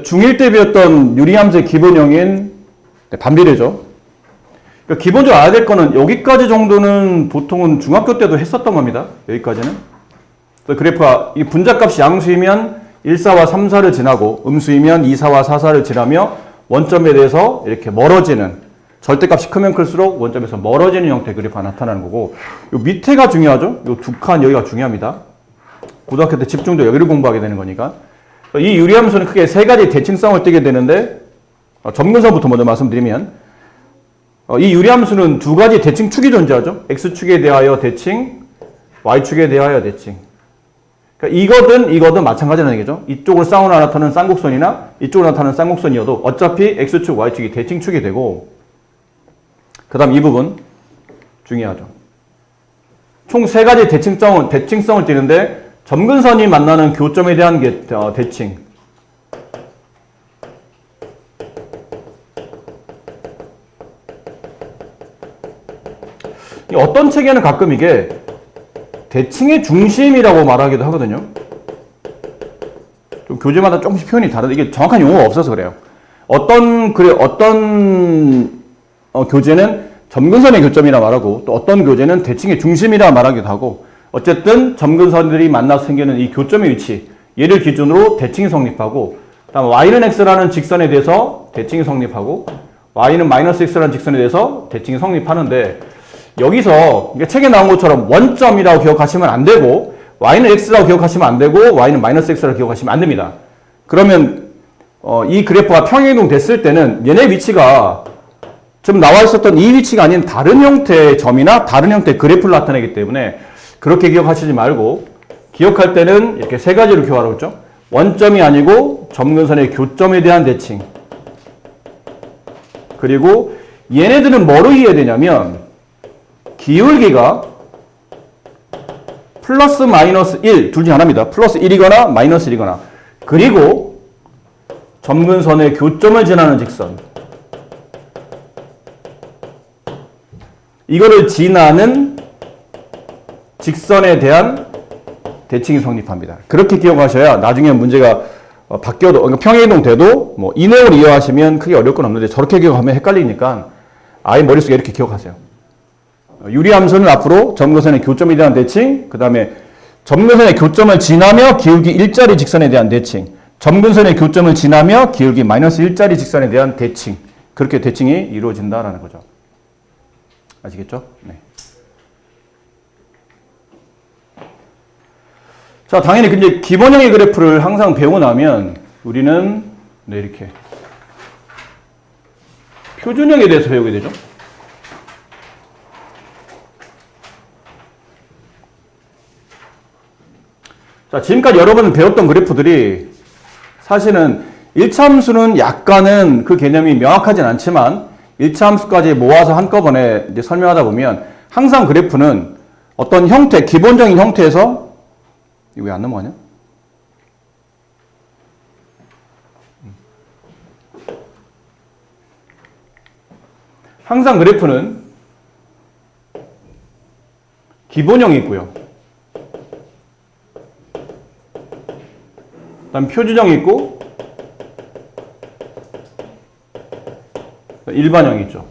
중1 때 배웠던 유리함수의 기본형인 반비례죠. 그러니까 기본적으로 알아야 될 거는 여기까지 정도는 보통은 중학교 때도 했었던 겁니다. 여기까지는. 그래프가 이 분자값이 양수이면 1, 4와 3, 4를 지나고 음수이면 2, 4와 4, 4를 지나며 원점에 대해서 이렇게 멀어지는, 절대값이 크면 클수록 원점에서 멀어지는 형태의 그래프가 나타나는 거고, 요 밑에가 중요하죠. 요 두 칸 여기가 중요합니다. 고등학교 때 집중도 여기를 공부하게 되는 거니까. 이 유리함수는 크게 세 가지 대칭성을 띠게 되는데, 점근선부터 먼저 말씀드리면, 이 유리함수는 두 가지 대칭축이 존재하죠. X축에 대하여 대칭, Y축에 대하여 대칭. 그러니까 이거든 마찬가지라는 얘기죠. 이쪽으로 쌍으로 나타나는 쌍곡선이나 이쪽으로 나타나는 쌍곡선이어도 어차피 X축, Y축이 대칭축이 되고, 그 다음 이 부분 중요하죠. 총 세 가지 대칭성을 띠는데, 점근선이 만나는 교점에 대한 대칭. 어떤 책에는 가끔 이게 대칭의 중심이라고 말하기도 하거든요. 좀 교재마다 조금씩 표현이 다른데 이게 정확한 용어가 없어서 그래요. 어떤 교재는 점근선의 교점이라 말하고 또 어떤 교재는 대칭의 중심이라 말하기도 하고, 어쨌든 점근선들이 만나서 생기는 이 교점의 위치, 얘를 기준으로 대칭이 성립하고, 다음 y는 x라는 직선에 대해서 대칭이 성립하고, y는 마이너스 x라는 직선에 대해서 대칭이 성립하는데, 여기서 책에 나온 것처럼 원점이라고 기억하시면 안 되고, y는 x라고 기억하시면 안 되고, y는 마이너스 x라고 기억하시면 안 됩니다. 그러면 이 그래프가 평행이동 됐을 때는 얘네 위치가 지금 나와 있었던 이 위치가 아닌 다른 형태의 점이나 다른 형태의 그래프를 나타내기 때문에 그렇게 기억하시지 말고, 기억할 때는 이렇게 세 가지로 기억하라고 했죠. 원점이 아니고 점근선의 교점에 대한 대칭. 그리고 얘네들은 뭐로 이해되냐면 기울기가 플러스 마이너스 1, 둘 중 하나입니다. 플러스 1이거나 마이너스 1이거나. 그리고 점근선의 교점을 지나는 직선. 이거를 지나는 직선에 대한 대칭이 성립합니다. 그렇게 기억하셔야 나중에 문제가 바뀌어도, 그러니까 평행이동 돼도 뭐 이 내용을 이해하시면 크게 어려울 건 없는데 저렇게 기억하면 헷갈리니까 아예 머릿속에 이렇게 기억하세요. 유리함수는 앞으로 점근선의 교점에 대한 대칭, 그 다음에 점근선의 교점을 지나며 기울기 일자리 직선에 대한 대칭, 점근선의 교점을 지나며 기울기 마이너스 일자리 직선에 대한 대칭, 그렇게 대칭이 이루어진다라는 거죠. 아시겠죠? 네. 자, 당연히 근데 기본형의 그래프를 항상 배우고 나면 우리는 이렇게 표준형에 대해서 배우게 되죠. 자, 지금까지 여러분 배웠던 그래프들이 사실은 1차 함수는 약간은 그 개념이 명확하진 않지만 1차 함수까지 모아서 한꺼번에 이제 설명하다 보면 항상 그래프는 어떤 형태, 기본적인 형태에서, 이거 왜 안 넘어가냐? 항상 그래프는 기본형이 있고요. 그다음 표준형이 있고 일반형이 있죠.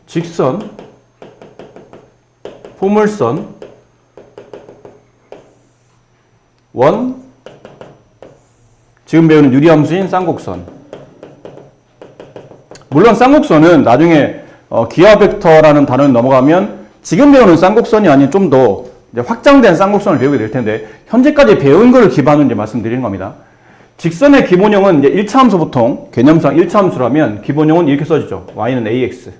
직선, 포물선, 원, 지금 배우는 유리함수인 쌍곡선. 물론 쌍곡선은 나중에 기하 벡터라는 단어를 넘어가면 지금 배우는 쌍곡선이 아닌 좀 더 확장된 쌍곡선을 배우게 될 텐데, 현재까지 배운 걸 기반으로 이제 말씀드리는 겁니다. 직선의 기본형은 이제 1차 함수, 보통 개념상 1차 함수라면 기본형은 이렇게 써지죠. y는 ax.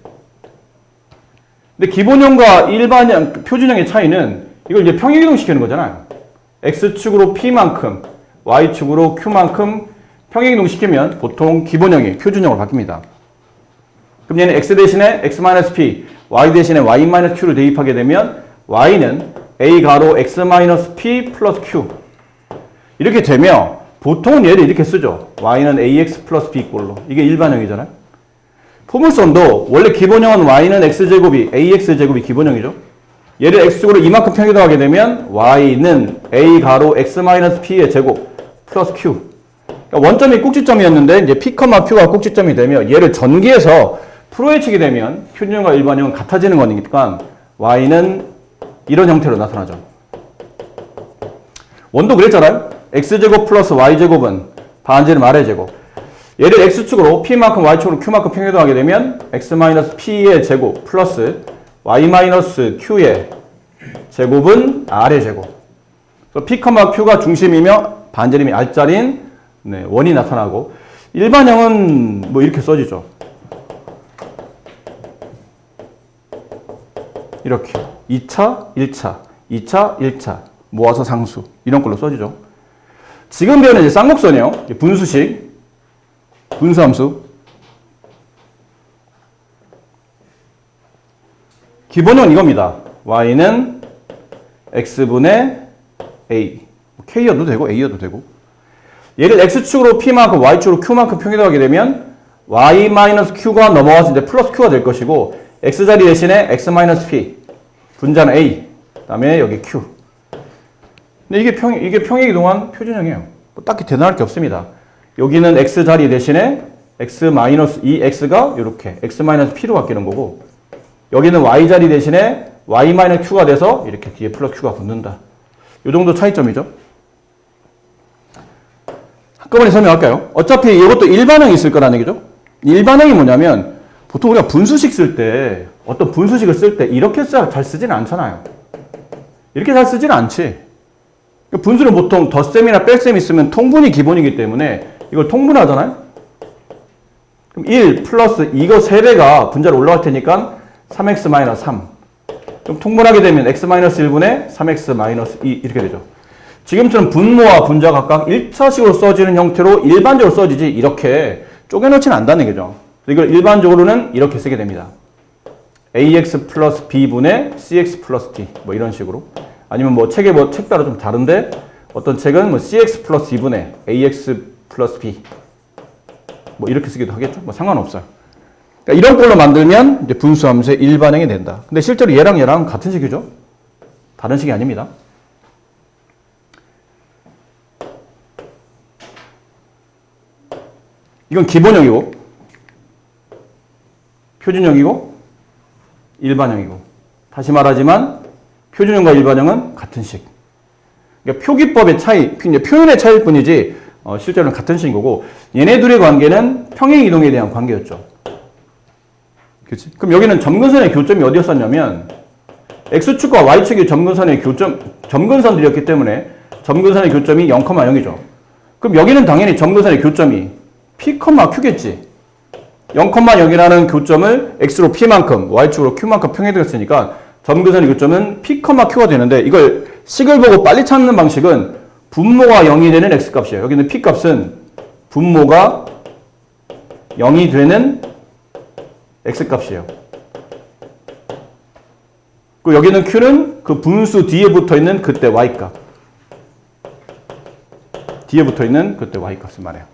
근데 기본형과 일반형, 표준형의 차이는 이걸 이제 평행이동 시키는 거잖아요. x축으로 p만큼, y축으로 q만큼 평행이동 시키면 보통 기본형이 표준형으로 바뀝니다. 그럼 얘는 x 대신에 x-p, y 대신에 y-q를 대입하게 되면 y는 a 가로 x-p 플러스 q. 이렇게 되면 보통은 얘를 이렇게 쓰죠. y는 ax 플러스 b 꼴로. 이게 일반형이잖아요. 포물선도 원래 기본형은 y는 x제곱이 ax제곱이 기본형이죠. 얘를 x축으로 이만큼 평이동하게 되면 y는 a 가로 x-p의 제곱 플러스 q. 그러니까 원점이 꼭지점이었는데 이제 p, q가 꼭지점이 되면 얘를 전개해서 풀어헤치게 되면 표준형과 일반형은 같아지는 거니까 y는 이런 형태로 나타나죠. 원도 그랬잖아요. x제곱 플러스 y제곱은 반지름 a제곱. 얘를 x축으로 p만큼 y축으로 q만큼 평이동하게 되면 x-p의 제곱 플러스 y-q의 제곱은 r의 제곱. 그래서 p, q가 중심이며 반지름이 r자리인 원이 나타나고, 일반형은 뭐 이렇게 써지죠. 이렇게 2차, 1차, 2차, 1차 모아서 상수 이런 걸로 써지죠. 지금 배우는 이제 쌍곡선이에요. 분수식, 분수함수. 기본형은 이겁니다. y는 x분의 a, k여도 되고 a여도 되고, 얘를 x축으로 p만큼 y축으로 q만큼 평이동하게 되면 y-q가 넘어가서 이제 플러스 q가 될 것이고, x자리 대신에 x-p, 분자는 a, 그 다음에 여기 q. 근데 이게 평행 이동한 표준형이에요. 뭐 딱히 대단할 게 없습니다. 여기는 x자리 대신에 이 x가 이렇게 x-p로 바뀌는 거고, 여기는 y자리 대신에 y-q가 돼서 이렇게 뒤에 플러스 q가 붙는다. 이 정도 차이점이죠. 한꺼번에 설명할까요? 어차피 이것도 일반형이 있을 거라는 얘기죠. 일반형이 뭐냐면, 보통 우리가 분수식 쓸 때, 어떤 분수식을 쓸 때 이렇게 잘 쓰지는 않잖아요. 이렇게 잘 쓰지는 않지. 분수는 보통 덧셈이나 뺄셈이 있으면 통분이 기본이기 때문에 이걸 통분하잖아요. 그럼 1 플러스 이거 3배가 분자로 올라갈 테니까 3x-3. 그럼 통분하게 되면 x-1분의 3x-2 이렇게 되죠. 지금처럼 분모와 분자 각각 1차식으로 써지는 형태로 일반적으로 써지지 이렇게 쪼개놓지는 않다는 얘기죠. 이걸 일반적으로는 이렇게 쓰게 됩니다. ax 플러스 b분의 cx 플러스 d 뭐 이런 식으로. 아니면 뭐 책에 뭐 책 따라 좀 다른데 어떤 책은 뭐 cx 플러스 2분의 ax 플러스 b 뭐 이렇게 쓰기도 하겠죠. 뭐 상관없어요. 그러니까 이런 걸로 만들면 이제 분수함수의 일반형이 된다. 근데 실제로 얘랑 같은 식이죠. 다른 식이 아닙니다. 이건 기본형이고, 표준형이고, 일반형이고. 다시 말하지만 표준형과 일반형은 같은 식. 그러니까 표기법의 차이, 표현의 차이일 뿐이지 실제로는 같은 식인 거고, 얘네 둘의 관계는 평행이동에 대한 관계였죠. 그치? 그럼 여기는 점근선의 교점이 어디였었냐면 x축과 y축이 점근선의 점근선들이었기 때문에 점근선의 교점이 0,0이죠. 그럼 여기는 당연히 점근선의 교점이 p, q겠지. 0,0이라는 교점을 x로 p만큼, y축으로 q만큼 평행되었으니까 점근선의 교점은 p, q가 되는데, 이걸 식을 보고 빨리 찾는 방식은 분모가 0이 되는 x값이에요. 여기는 p값은 분모가 0이 되는 x값이에요. 그리고 여기는 q는 그 분수 뒤에 붙어있는 그때 y값. 뒤에 붙어있는 그때 y값을 말해요.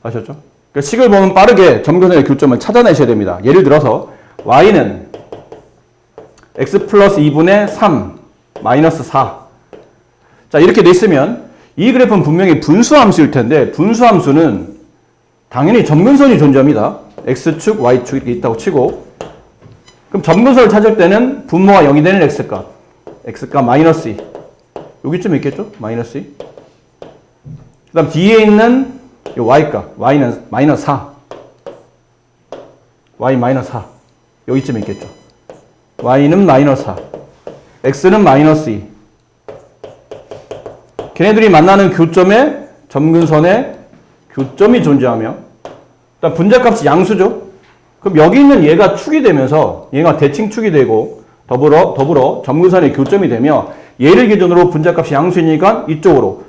아셨죠? 그러니까 식을 보면 빠르게 점근선의 교점을 찾아내셔야 됩니다. 예를 들어서 y는 x 플러스 2분의 3 마이너스 4. 자, 이렇게 돼 있으면 이 그래프는 분명히 분수함수일 텐데, 분수함수는 당연히 점근선이 존재합니다. x축, y축 이렇게 있다고 치고, 그럼 점근선을 찾을 때는 분모가 0이 되는 x값, x값 마이너스 2. 여기쯤에 있겠죠? 마이너스 2. 그 다음 뒤에 있는 이 y값, y는 마이너스 4. y 마이너스 4. 여기쯤에 있겠죠? y는 마이너스 4. x는 마이너스 2. 걔네들이 만나는 교점에 점근선에 교점이 존재하며, 일단 분자값이 양수죠. 그럼 여기 있는 얘가 축이 되면서 얘가 대칭축이 되고 더불어 점근선의 교점이 되며, 얘를 기준으로 분자값이 양수이니까 이쪽으로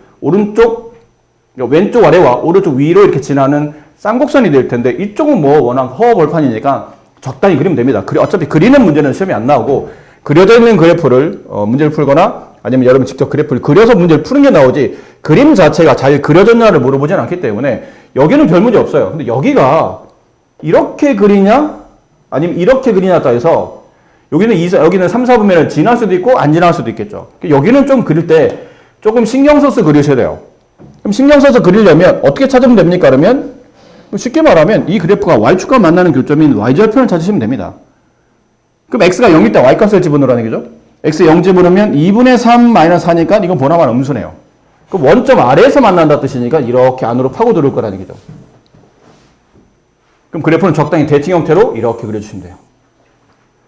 왼쪽 아래와 오른쪽 위로 이렇게 지나는 쌍곡선이 될 텐데, 이쪽은 뭐 워낙 허허벌판이니까 적당히 그리면 됩니다. 어차피 그리는 문제는 시험에 안 나오고, 그려져 있는 그래프를 문제를 풀거나 아니면 여러분 직접 그래프를 그려서 문제를 푸는 게 나오지, 그림 자체가 잘 그려졌냐를 물어보진 않기 때문에 여기는 별 문제 없어요. 근데 여기가 이렇게 그리냐 아니면 이렇게 그리냐에 따라서 여기는 3, 4분면을 지날 수도 있고 안 지날 수도 있겠죠. 여기는 좀 그릴 때 조금 신경 써서 그리셔야 돼요. 그럼 신경 써서 그리려면 어떻게 찾으면 됩니까? 그러면 쉽게 말하면 이 그래프가 y축과 만나는 교점인 y절편을 찾으시면 됩니다. 그럼 x가 0일 때 y값을 집어넣으라는 얘기죠. x 0 집어넣으면 2분의 3 마이너스 4니까 이건 보나마나 음수네요. 그럼 원점 아래에서 만난다 뜻이니까 이렇게 안으로 파고 들어올 거라는 얘기죠. 그럼 그래프는 적당히 대칭 형태로 이렇게 그려주시면 돼요.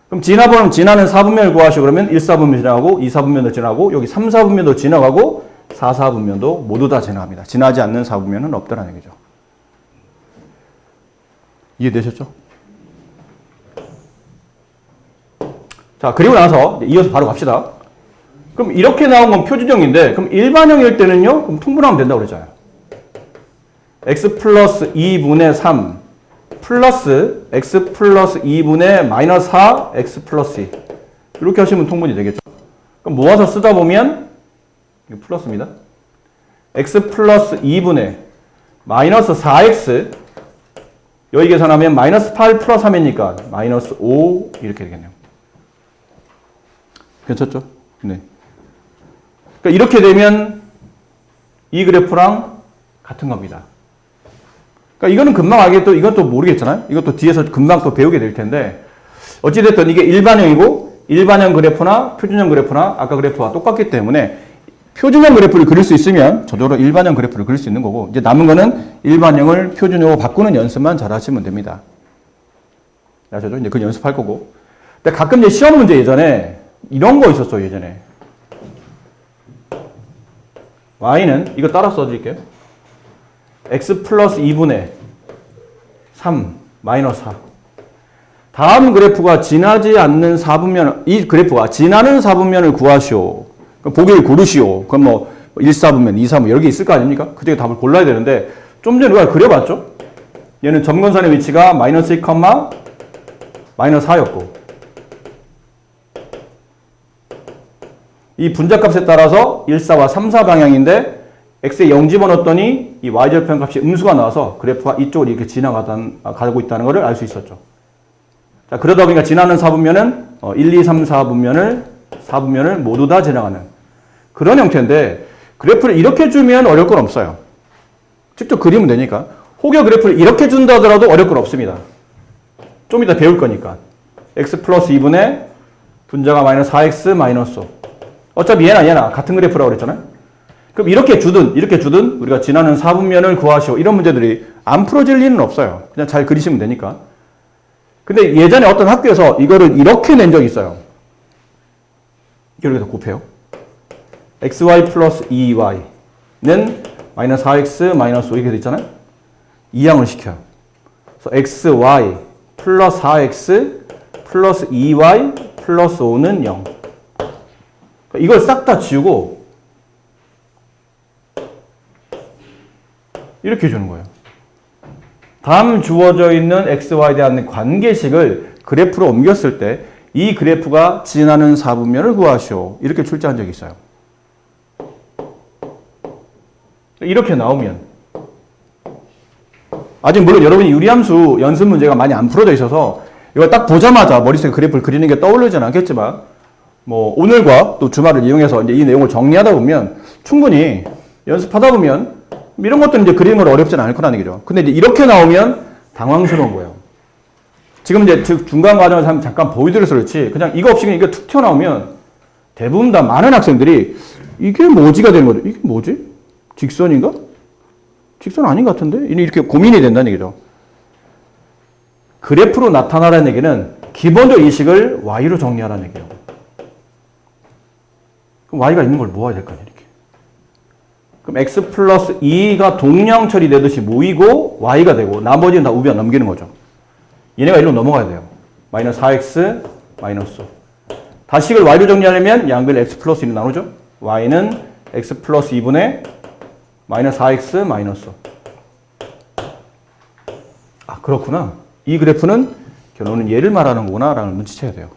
그럼 지나는 4분면을 구하시고 그러면 1, 4분면 지나가고 2, 4분면도 지나가고 여기 3, 4분면도 지나가고 4, 4분면도 모두 다 지나갑니다. 지나지 않는 4분면은 없다라는 얘기죠. 이해되셨죠? 자, 그리고 나서 이어서 바로 갑시다. 그럼 이렇게 나온 건 표준형인데 그럼 일반형일 때는요? 그럼 통분하면 된다고 그랬잖아요. x 플러스 2분의 3 플러스 x 플러스 2분의 마이너스 4 x 플러스 2 이렇게 하시면 통분이 되겠죠. 그럼 모아서 쓰다 보면 이거 플러스입니다. x 플러스 2분의 마이너스 4x 여기 계산하면 마이너스 8 플러스 3이니까 마이너스 5 이렇게 되겠네요. 괜찮죠? 네. 그러니까 이렇게 되면 이 그래프랑 같은 겁니다. 그러니까 이거는 금방 알겠고 이건 또 모르겠잖아요. 이것도 뒤에서 금방 또 배우게 될 텐데 어찌됐든 이게 일반형이고 일반형 그래프나 표준형 그래프나 아까 그래프와 똑같기 때문에 표준형 그래프를 그릴 수 있으면 저절로 일반형 그래프를 그릴 수 있는 거고 이제 남은 거는 일반형을 표준형으로 바꾸는 연습만 잘 하시면 됩니다. 아시죠? 이제 그 연습할 거고. 근데 가끔 이제 시험 문제 예전에 이런 거 있었어요. 예전에 y는 이거 따라 써드릴게요. x 플러스 2분의 3 마이너스 4 다음 그래프가 지나지 않는 4분면 이 그래프가 지나는 4분면을 구하시오. 보기를 고르시오. 그럼 뭐 1, 4분면, 2, 3분 여러 개 있을 거 아닙니까? 그 중에 답을 골라야 되는데 좀 전에 우리가 그려봤죠? 얘는 점근선의 위치가 마이너스 1, 마이너스 4였고 이 분자값에 따라서 1, 4와 3, 4 방향인데 x에 0 집어넣었더니 이 y절편 값이 음수가 나와서 그래프가 이쪽으로 이렇게 가고 있다는 것을 알 수 있었죠. 자, 그러다 보니까 지나는 4분면은 1, 2, 3, 4분면을 모두 다 지나가는 그런 형태인데 그래프를 이렇게 주면 어려울 건 없어요. 직접 그리면 되니까. 혹여 그래프를 이렇게 준다 하더라도 어려울 건 없습니다. 좀 이따 배울 거니까. x 플러스 2분의 분자가 마이너스 4x 마이너스 5. 어차피 얘나 같은 그래프라고 그랬잖아요. 그럼 이렇게 주든 우리가 지나는 4분면을 구하시오. 이런 문제들이 안 풀어질 리는 없어요. 그냥 잘 그리시면 되니까. 근데 예전에 어떤 학교에서 이거를 이렇게 낸 적이 있어요. 이렇게 더 곱해요. xy 플러스 2y는 마이너스 4x 마이너스 5 이렇게 돼 있잖아요. 이항을 시켜요. 그래서 xy 플러스 4x 플러스 2y 플러스 5는 0. 이걸 싹 다 지우고 이렇게 해주는 거예요. 다음 주어져 있는 xy에 대한 관계식을 그래프로 옮겼을 때 이 그래프가 지나는 4분면을 구하시오. 이렇게 출제한 적이 있어요. 이렇게 나오면 아직 물론 여러분이 유리함수 연습 문제가 많이 안 풀어져 있어서 이거 딱 보자마자 머릿속에 그래프를 그리는 게 떠오르지는 않겠지만 뭐 오늘과 또 주말을 이용해서 이제 이 내용을 정리하다 보면 충분히 연습하다 보면 이런 것들은 이제 그리는 건 어렵지는 않을 거라는 얘기죠. 근데 이제 이렇게 나오면 당황스러운 거예요. 지금 이제 중간 과정에서 잠깐 보여드려서 그렇지 그냥 이거 없이 그냥 이거 툭 튀어나오면 대부분 다 많은 학생들이 이게 뭐지가 되는 거죠. 이게 뭐지? 직선인가? 직선 아닌 것 같은데? 이렇게 고민이 된다는 얘기죠. 그래프로 나타나라는 얘기는 기본적 이식을 y로 정리하라는 얘기예요. 그럼 y가 있는 걸 모아야 될 거 아니에요. 이렇게. 그럼 x 플러스 2가 동량 처리되듯이 모이고 y가 되고 나머지는 다 우변 넘기는 거죠. 얘네가 이리로 넘어가야 돼요. 마이너스 4x 마이너스 5. 다식을 y로 정리하려면 양변 x 플러스 1로 나누죠. y는 x 플러스 2분의 마이너스 4x 마이너스 5. 아 그렇구나. 이 그래프는 결론은 얘를 말하는 거구나 라는 걸 눈치채야 돼요.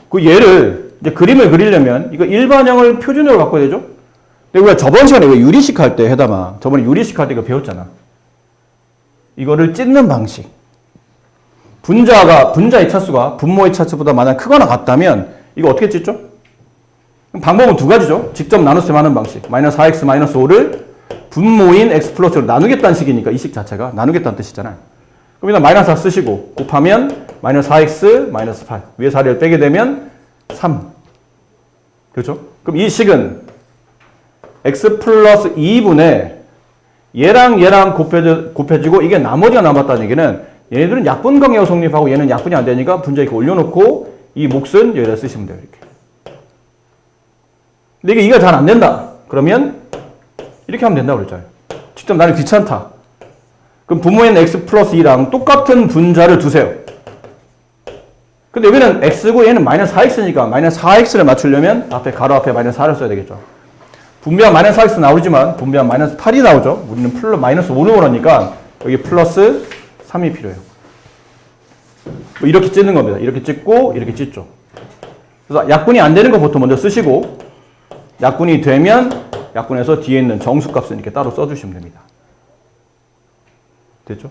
그 얘를 이제 그림을 그리려면 이거 일반형을 표준으로 바꿔야 되죠. 근데 우리가 저번 시간에 왜 유리식 할 때 해담아 저번에 유리식 할 때 이거 배웠잖아. 이거를 찢는 방식. 분자의 차수가 분모의 차수보다 만약 크거나 같다면 이거 어떻게 찢죠? 방법은 두 가지죠. 직접 나눗셈 하는 방식. 마이너스 4x 마이너스 5를 분모인 x 플러스로 나누겠다는 식이니까 이 식 자체가 나누겠다는 뜻이잖아요. 그럼 일단 마이너스 4 쓰시고 곱하면 마이너스 4x 마이너스 8. 위에 4를 빼게 되면 3. 그렇죠? 그럼 이 식은 x 플러스 2분의 얘랑 곱해지고 이게 나머지가 남았다는 얘기는 얘네들은 약분 관계가 성립하고 얘는 약분이 안 되니까 분자 이렇게 올려놓고 이 몫은 여기다 쓰시면 돼요. 이렇게. 근데 이게 잘 안 된다. 그러면 이렇게 하면 된다고 그랬잖아요. 직접 나는 귀찮다. 그럼 분모인 x 플러스 2랑 똑같은 분자를 두세요. 근데 여기는 x고 얘는 마이너스 4x니까 마이너스 4x를 맞추려면 앞에 가로 앞에 마이너스 4를 써야 되겠죠. 분비한 마이너스 4x 나오지만 분비한 마이너스 8이 나오죠. 우리는 마이너스 5를 원하니까 여기 플러스 3이 필요해요. 뭐 이렇게 찢는 겁니다. 이렇게 찢고 이렇게 찢죠. 그래서 약분이 안 되는 거 보통 먼저 쓰시고 약분이 되면 약분해서 뒤에 있는 정수값은 이렇게 따로 써주시면 됩니다. 됐죠?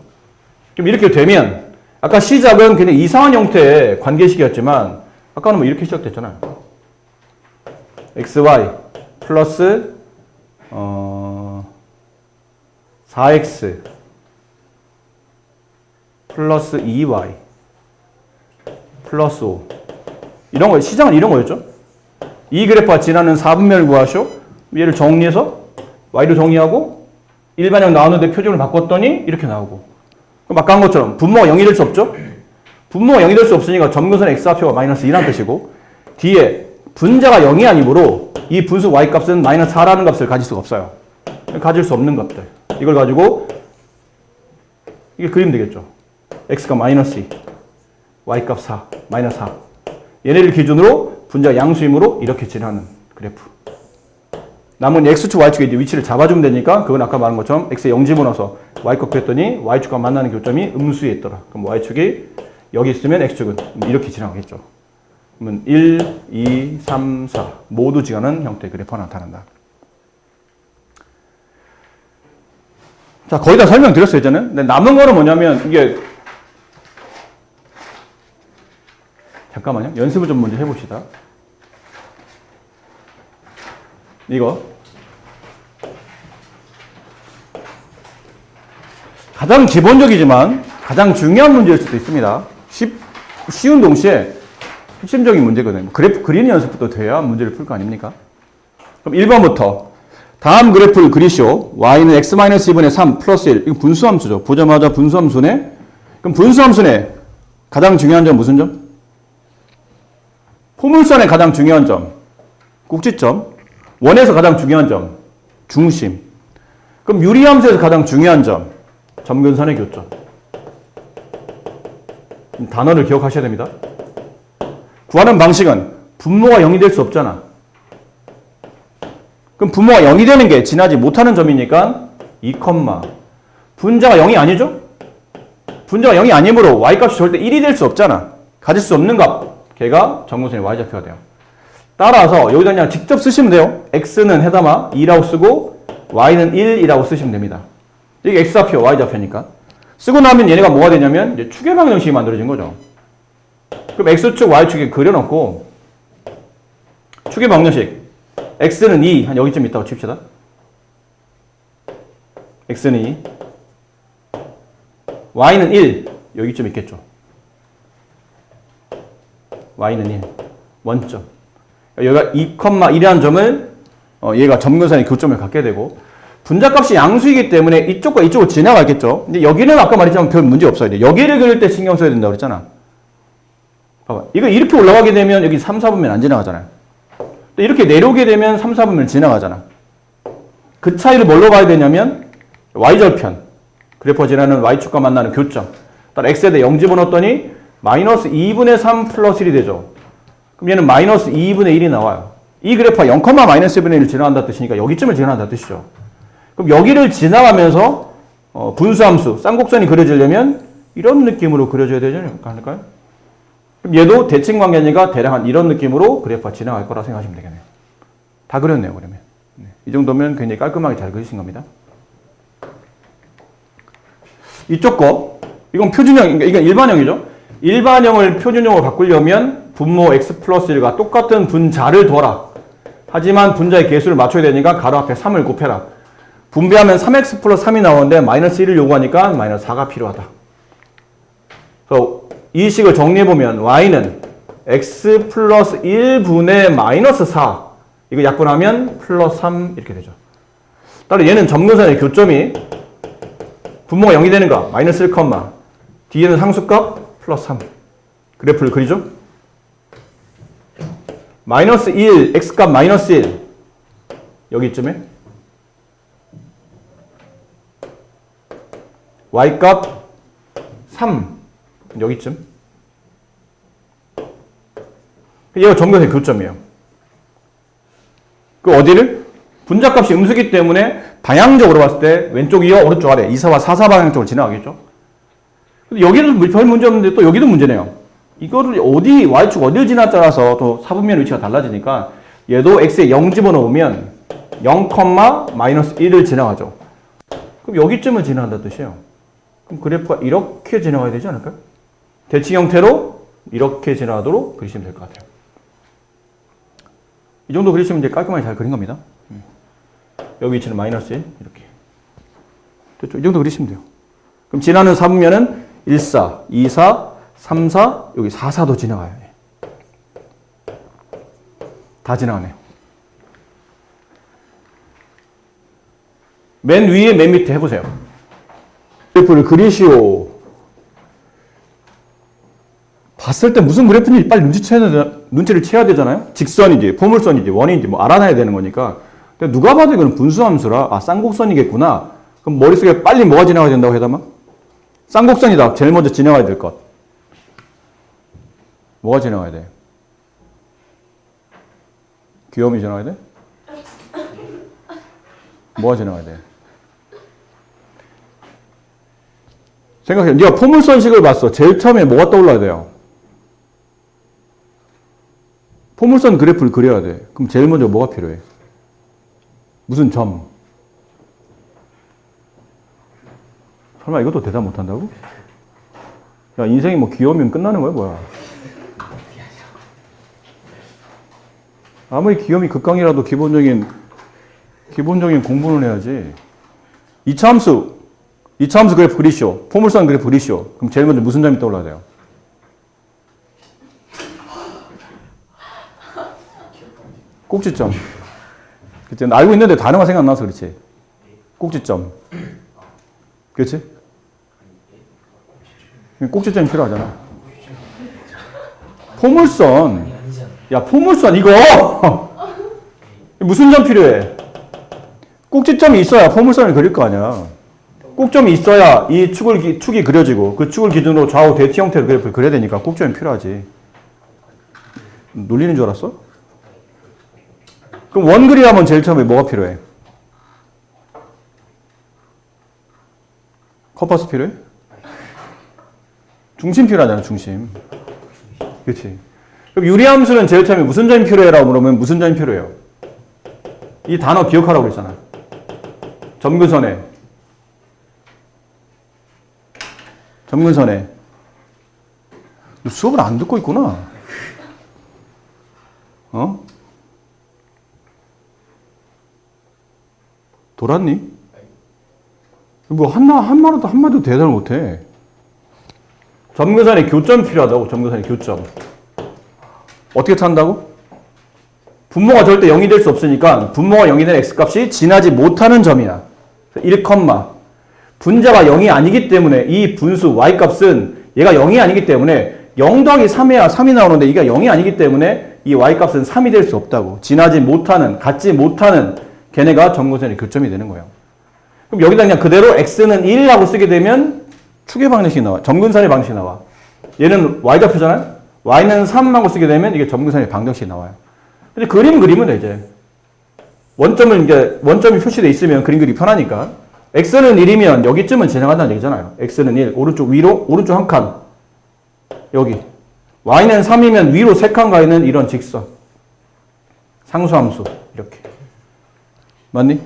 그럼 이렇게 되면 아까 시작은 그냥 이상한 형태의 관계식이었지만 아까는 뭐 이렇게 시작됐잖아요. xy 플러스 4x 플러스 2y 플러스 5 이런 거 시작은 이런 거였죠. 이 그래프가 지나는 4분면을 구하시오. 얘를 정리해서 y를 정리하고 일반형 나오는데 표준을 바꿨더니 이렇게 나오고. 그럼 아까 한 것처럼 분모가 0이 될 수 없죠? 분모가 0이 될 수 없으니까 점근선 x좌표가 마이너스 2라는 뜻이고 뒤에 분자가 0이 아니므로 이 분수 y값은 마이너스 4라는 값을 가질 수가 없어요. 가질 수 없는 것들. 이걸 가지고 이게 그리면 되겠죠. x가 마이너스 2, y값 4, 마이너스 4. 얘네를 기준으로 분자 양수이므로 이렇게 진하는 그래프. 남은 x축, y축의 이제 위치를 잡아주면 되니까 그건 아까 말한 것처럼 x에 0 집어넣어서 y값 구했더니 y축과 만나는 교점이 음수에 있더라. 그럼 y축이 여기 있으면 x축은 이렇게 지나가겠죠. 그러면 1, 2, 3, 4 모두 지나는 형태의 그래프가 나타난다. 자, 거의 다 설명드렸어요, 이제는. 근데 남은 거는 뭐냐면 이게 잠깐만요. 연습을 좀 먼저 해봅시다. 이거 가장 기본적이지만 가장 중요한 문제일 수도 있습니다. 쉬운 동시에 핵심적인 문제거든요. 그래프 그리는 연습부터 돼야 문제를 풀 거 아닙니까? 그럼 1번부터 다음 그래프를 그리시오. y는 x-2분의 3 플러스 1. 이거 분수함수죠. 보자마자 분수함수네. 그럼 분수함수네. 가장 중요한 점 무슨 점? 포물선의 가장 중요한 점. 꼭지점. 원에서 가장 중요한 점. 중심. 그럼 유리함수에서 가장 중요한 점. 점근선의 교점. 단어를 기억하셔야 됩니다. 구하는 방식은 분모가 0이 될 수 없잖아. 그럼 분모가 0이 되는 게 지나지 못하는 점이니까 2, 분자가 0이 아니죠? 분자가 0이 아니므로 y값이 절대 1이 될 수 없잖아. 가질 수 없는 값. 걔가 점근선의 y좌표가 돼요. 따라서 여기다 그냥 직접 쓰시면 돼요. x는 해담아 2라고 쓰고 y는 1이라고 쓰시면 됩니다. 이게 x좌표, y좌표니까. 쓰고 나면 얘네가 뭐가 되냐면 이제 축의 방정식이 만들어진 거죠. 그럼 x축, y축에 그려놓고 축의 방정식 x는 2, 한 여기쯤 있다고 칩시다. x는 2, y는 1, 여기쯤 있겠죠. y는 1, 원점. 여기가 2,1이라는 점을 얘가 점근선의 교점을 갖게 되고 분자값이 양수이기 때문에 이쪽과 이쪽으로 지나가겠죠. 근데 여기는 아까 말했지만 별 문제 없어요. 여기를 그릴 때 신경 써야 된다고 그랬잖아. 봐봐. 이거 이렇게 올라가게 되면 여기 3, 4분면 안 지나가잖아요. 또 이렇게 내려오게 되면 3, 4분면 지나가잖아. 그 차이를 뭘로 봐야 되냐면 y절편. 그래프가 지나는 y축과 만나는 교점. 따라 x에 대해 0 집어넣었더니 마이너스 2분의 3 플러스 1이 되죠. 그럼 얘는 마이너스 2분의 1이 나와요. 이 그래프가 0, 마이너스 1분의 1을 지나간다는 뜻이니까 여기쯤을 지나간다는 뜻이죠. 그럼 여기를 지나가면서 분수함수, 쌍곡선이 그려지려면 이런 느낌으로 그려져야 되지 않을까요? 그럼 얘도 대칭 관계니까 대략 한 이런 느낌으로 그래프가 지나갈 거라 생각하시면 되겠네요. 다 그렸네요, 그러면. 네. 이 정도면 굉장히 깔끔하게 잘 그리신 겁니다. 이쪽 거, 이건 표준형, 이건 일반형이죠. 일반형을 표준형으로 바꾸려면 분모 x 플러스 1과 똑같은 분자를 둬라. 하지만 분자의 개수를 맞춰야 되니까 가로 앞에 3을 곱해라. 분배하면 3x 플러스 3이 나오는데 마이너스 1을 요구하니까 마이너스 4가 필요하다. 그래서 이 식을 정리해보면 y는 x 플러스 1분의 마이너스 4 이거 약분하면 플러스 3 이렇게 되죠. 따라 얘는 점근선의 교점이 분모가 0이 되는가? 마이너스 1, 뒤에는 상수값 플러스 3 그래프를 그리죠. 마이너스 1, x값 마이너스 1 여기쯤에 y값 3 여기쯤 얘가 점근선의 교점이에요. 그 어디를? 분자값이 음수기 때문에 방향적으로 봤을 때 왼쪽이요 오른쪽 아래 2사와 4사 방향 쪽으로 지나가겠죠. 근데 여기는 별 문제 없는데 또 여기도 문제네요. 이거를 어디 y축 어디를 지나에 따라서 또 사분면 위치가 달라지니까 얘도 x에 0 집어넣으면 0, 마이너스 1을 지나가죠. 그럼 여기쯤을 지나간다는 뜻이에요. 그럼 그래프가 이렇게 지나가야 되지 않을까요? 대칭 형태로 이렇게 지나가도록 그리시면 될 것 같아요. 이 정도 그리시면 이제 깔끔하게 잘 그린 겁니다. 여기 위치는 마이너스 1 이렇게 됐죠? 이 정도 그리시면 돼요. 그럼 지나는 사분면은 1, 4, 2, 4, 3, 4 여기 4, 4도 지나가요. 다 지나가네요. 맨 위에 맨 밑에 해보세요. 그래프를 그리시오. 봤을 때 무슨 그래프인지 빨리 눈치를 채야 되잖아요. 직선인지 포물선인지 원인지 뭐 알아놔야 되는 거니까. 근데 누가 봐도 이거는 분수함수라 아 쌍곡선이겠구나. 그럼 머릿속에 빨리 뭐가 지나가야 된다고 해담아? 쌍곡선이다. 제일 먼저 지나가야 될 것. 뭐가 지나가야 돼? 귀염이 지나가야 돼? 뭐가 지나가야 돼? 생각해. 네가 포물선식을 봤어. 제일 처음에 뭐가 떠올라야 돼요? 포물선 그래프를 그려야 돼. 그럼 제일 먼저 뭐가 필요해? 무슨 점? 설마 이것도 대답 못한다고? 야, 인생이 뭐 귀여우면 끝나는 거야, 뭐야? 아무리 귀염이 극강이라도 기본적인 공부는 해야지. 이차함수 그래프 그리시오. 포물선 그래프 그리시오. 그럼 제일 먼저 무슨 점이 떠올라야 돼요? 꼭지점. 그치? 알고 있는데 단어가 생각나서 그렇지. 꼭지점. 그렇지? 꼭지점이 필요하잖아. 포물선. 야, 포물선 이거! 무슨 점 필요해? 꼭지점이 있어야 포물선을 그릴 거 아니야. 꼭점이 있어야 이 축이 그려지고 그 축을 기준으로 좌우 대치 형태의 그래프를 그려야 되니까 꼭점이 필요하지. 놀리는 줄 알았어? 그럼 원 그리려면 제일 처음에 뭐가 필요해? 컴파스 필요해? 중심 필요하잖아, 중심. 그렇지. 그럼 유리함수는 제일 처음에 무슨 점이 필요해라고 물으면 무슨 점이 필요해요? 이 단어 기억하라고 그랬잖아. 점근선에. 너 수업을 안 듣고 있구나. 어? 돌았니? 뭐 한마디도 대답을 못해. 점근선에 교점 필요하다고. 점근선에 교점. 어떻게 찾는다고? 분모가 절대 0이 될 수 없으니까 분모가 0이 되는 x값이 지나지 못하는 점이야. 1, 분자가 0이 아니기 때문에 이 분수 y값은 얘가 0이 아니기 때문에 0 더하기 3해야 3이 나오는데 이게 0이 아니기 때문에 이 y값은 3이 될 수 없다고. 지나지 못하는, 갖지 못하는 걔네가 점근선의 교점이 되는 거예요. 그럼 여기다 그냥 그대로 x는 1이라고 쓰게 되면 축의 방정식이 나와. 점근선의 방정식이 나와. 얘는 y좌표잖아요. y는 3하고 쓰게 되면 이게 점근선의 방정식이 나와요. 근데 그림 그리면 돼, 이제. 원점이 표시되어 있으면 그림 그리기 편하니까. x는 1이면 여기쯤은 지나간다는 얘기잖아요. x는 1, 오른쪽 위로, 오른쪽 한 칸. 여기. y는 3이면 위로 3칸 가 있는 이런 직선. 상수함수. 이렇게. 맞니?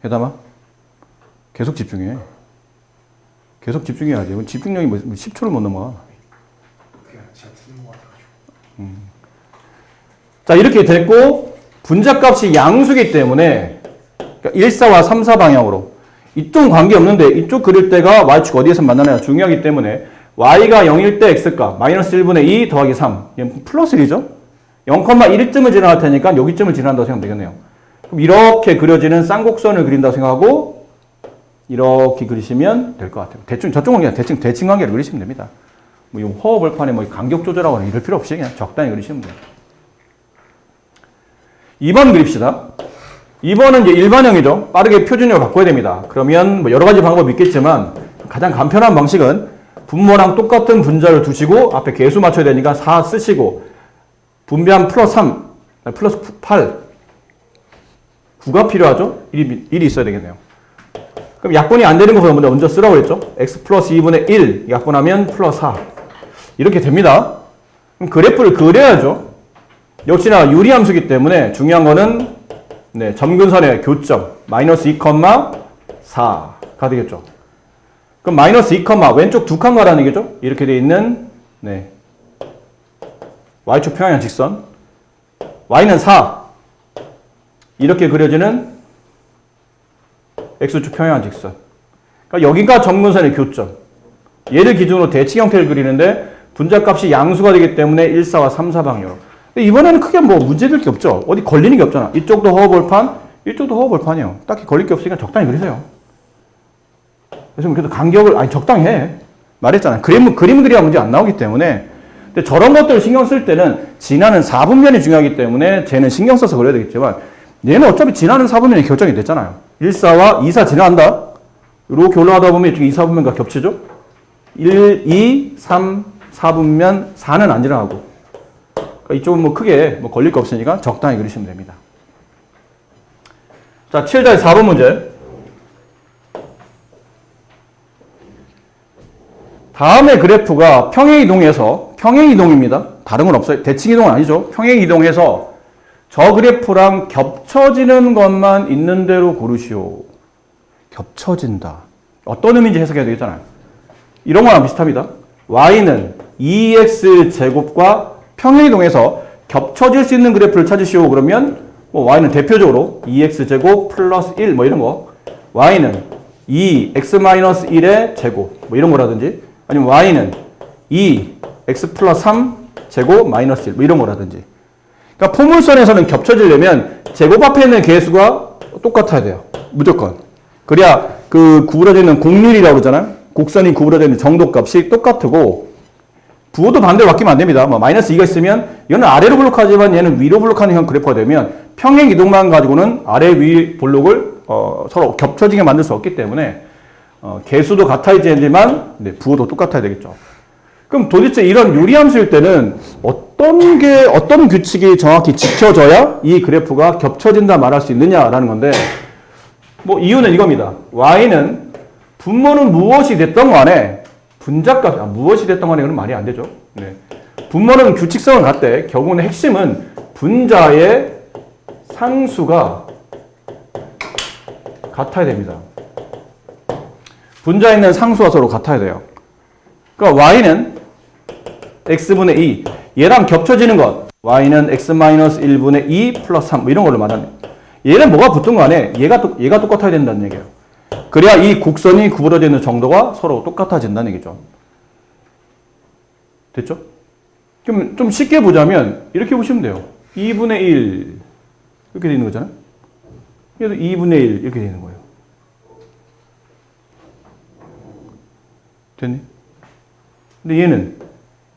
해담아? 계속 집중해. 계속 집중해야지. 집중력이 10초를 못 넘어가. 자, 이렇게 됐고 분자값이 양수기 때문에 그러니까 1, 4와 3, 4 방향으로 이쪽 관계없는데 이쪽 그릴 때가 y축 어디에서 만나느냐 중요하기 때문에 y가 0일 때 x값 마이너스 1분의 2 더하기 3 플러스 1이죠. 0,1점을 지나갈 테니까 여기점을 지나간다고 생각하면 되겠네요. 그럼 이렇게 그려지는 쌍곡선을 그린다고 생각하고 이렇게 그리시면 될 것 같아요. 대충 저쪽 관계 대칭 관계를 그리시면 됩니다. 뭐 이 허허벌판에 뭐 간격 조절하거나 이럴 필요 없이 그냥 적당히 그리시면 돼요. 2번 그립시다. 2번은 이제 일반형이죠. 빠르게 표준형을 바꿔야 됩니다. 그러면 뭐 여러 가지 방법이 있겠지만 가장 간편한 방식은 분모랑 똑같은 분자를 두시고 앞에 개수 맞춰야 되니까 4 쓰시고 분배한 플러스 3, 플러스 8 9가 필요하죠? 1이 있어야 되겠네요. 그럼 약분이 안 되는 것을 먼저 쓰라고 했죠? x 플러스 2분의 1 약분하면 플러스 4 이렇게 됩니다. 그럼 그래프를 그려야죠. 역시나 유리함수기 때문에 중요한 거는 네, 점근선의 교점 마이너스 2,4가 되겠죠. 그럼 마이너스 2, 왼쪽 두 칸 가라는 얘기죠. 이렇게 되어 있는 네, y축 평행한 직선 y는 4 이렇게 그려지는 x축 평행한 직선. 그러니까 여기가 점근선의 교점. 얘를 기준으로 대칭 형태를 그리는데 분자값이 양수가 되기 때문에 1, 4와 3, 4 방향으로. 근데 이번에는 크게 뭐 문제될 게 없죠. 어디 걸리는 게 없잖아. 이쪽도 허허벌판, 이쪽도 허허벌판이에요. 딱히 걸릴 게 없으니까 적당히 그리세요. 그래서 그래도 간격을 적당히 해. 말했잖아요. 그림 그리야 문제 안 나오기 때문에. 근데 저런 것들을 신경 쓸 때는 지나는 4분면이 중요하기 때문에 쟤는 신경 써서 그려야 되겠지만 얘는 어차피 지나는 4분면이 결정이 됐잖아요. 1, 4와 2, 4 지나간다. 이렇게 올라가다 보면 이쪽에 2, 4분면과 겹치죠. 1, 2, 3, 4분면 4는 안 지나가고. 그러니까 이쪽은 뭐 크게 뭐 걸릴 거 없으니까 적당히 그리시면 됩니다. 자, 7-4번 문제. 다음의 그래프가 평행이동입니다. 다른 건 없어요. 대칭이동은 아니죠. 평행이동해서 저 그래프랑 겹쳐지는 것만 있는 대로 고르시오. 겹쳐진다. 어떤 의미인지 해석해야 되겠잖아요. 이런 거랑 비슷합니다. y는 2x제곱과 평행이동해서 겹쳐질 수 있는 그래프를 찾으시오. 그러면 뭐 y는 대표적으로 2x제곱 플러스 1 뭐 이런 거, y는 2x-1의 제곱 뭐 이런 거라든지, 아니면 y는 2x 플러스 3 제곱 마이너스 1 뭐 이런 거라든지. 그러니까 포물선에서는 겹쳐지려면 제곱 앞에 있는 개수가 똑같아야 돼요. 무조건. 그래야 그 구부러져 있는 곡률이라고 그러잖아요. 곡선이 구부러져 있는 정도값이 똑같고, 부호도 반대로 바뀌면 안 됩니다. 뭐 마이너스 2가 있으면 얘는 아래로 블록하지만 얘는 위로 블록하는 형 그래프가 되면 평행 이동만 가지고는 아래 위 블록을 서로 겹쳐지게 만들 수 없기 때문에 개수도 같아야 되지만 네, 부호도 똑같아야 되겠죠. 그럼 도대체 이런 유리함수일 때는 어떤 규칙이 정확히 지켜져야 이 그래프가 겹쳐진다 말할 수 있느냐라는 건데, 뭐 이유는 이겁니다. y는 분모는 무엇이 됐던 간에 분자값, 무엇이 됐던 간에 그건 말이 안 되죠. 네. 분모는 규칙성을 갖되 결국은 핵심은 분자의 상수가 같아야 됩니다. 분자에 있는 상수가 서로 같아야 돼요. 그러니까 y는 x분의 2, 얘랑 겹쳐지는 것, y는 x-1분의 2 플러스 3 뭐 이런 걸로 말하는. 얘는 뭐가 붙든 간에 얘가 똑같아야 된다는 얘기예요. 그래야 이 곡선이 구부러져 있는 정도가 서로 똑같아진다는 얘기죠. 됐죠? 그럼 좀 쉽게 보자면 이렇게 보시면 돼요. 2분의 1 이렇게 되는 거잖아요. 얘도 2분의 1 이렇게 되는 거예요. 됐니? 근데 얘는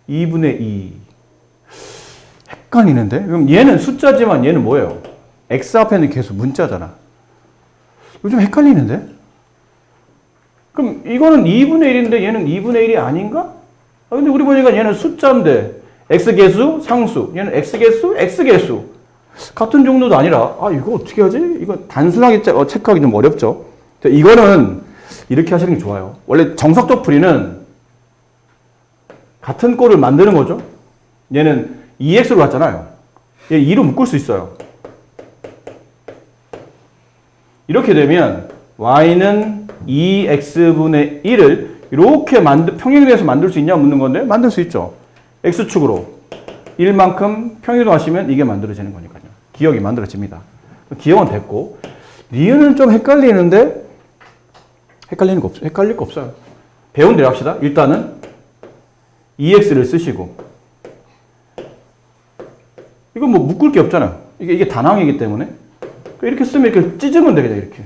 2분의 2 헷갈리는데? 그럼 얘는 숫자지만 얘는 뭐예요? x 앞에 있는 개수 문자잖아. 이거 좀 헷갈리는데? 그럼 이거는 2분의 1인데 얘는 2분의 1이 아닌가? 근데 우리 보니까 얘는 숫자인데 x개수, 상수, 얘는 x개수, x개수 같은 정도도 아니라 이거 어떻게 하지? 이거 단순하게 체크하기 좀 어렵죠? 이거는 이렇게 하시는 게 좋아요. 원래 정석적 풀이는 같은 꼴을 만드는 거죠. 얘는 2x로 갔잖아요. 얘 2로 묶을 수 있어요. 이렇게 되면 y는 2x분의 1을 이렇게 평행돼서 만들 수 있냐 묻는 건데 만들 수 있죠. x축으로 1만큼 평이동하시면 이게 만들어지는 거니까요. 기억이 만들어집니다. 기억은 됐고, 니은은 좀 헷갈리는데, 헷갈릴 거 없어요. 배운 대로 합시다. 일단은 EX를 쓰시고, 이건 뭐 묶을 게 없잖아요. 이게 단항이기 때문에. 이렇게 쓰면 이렇게 찢으면 되겠다, 이렇게.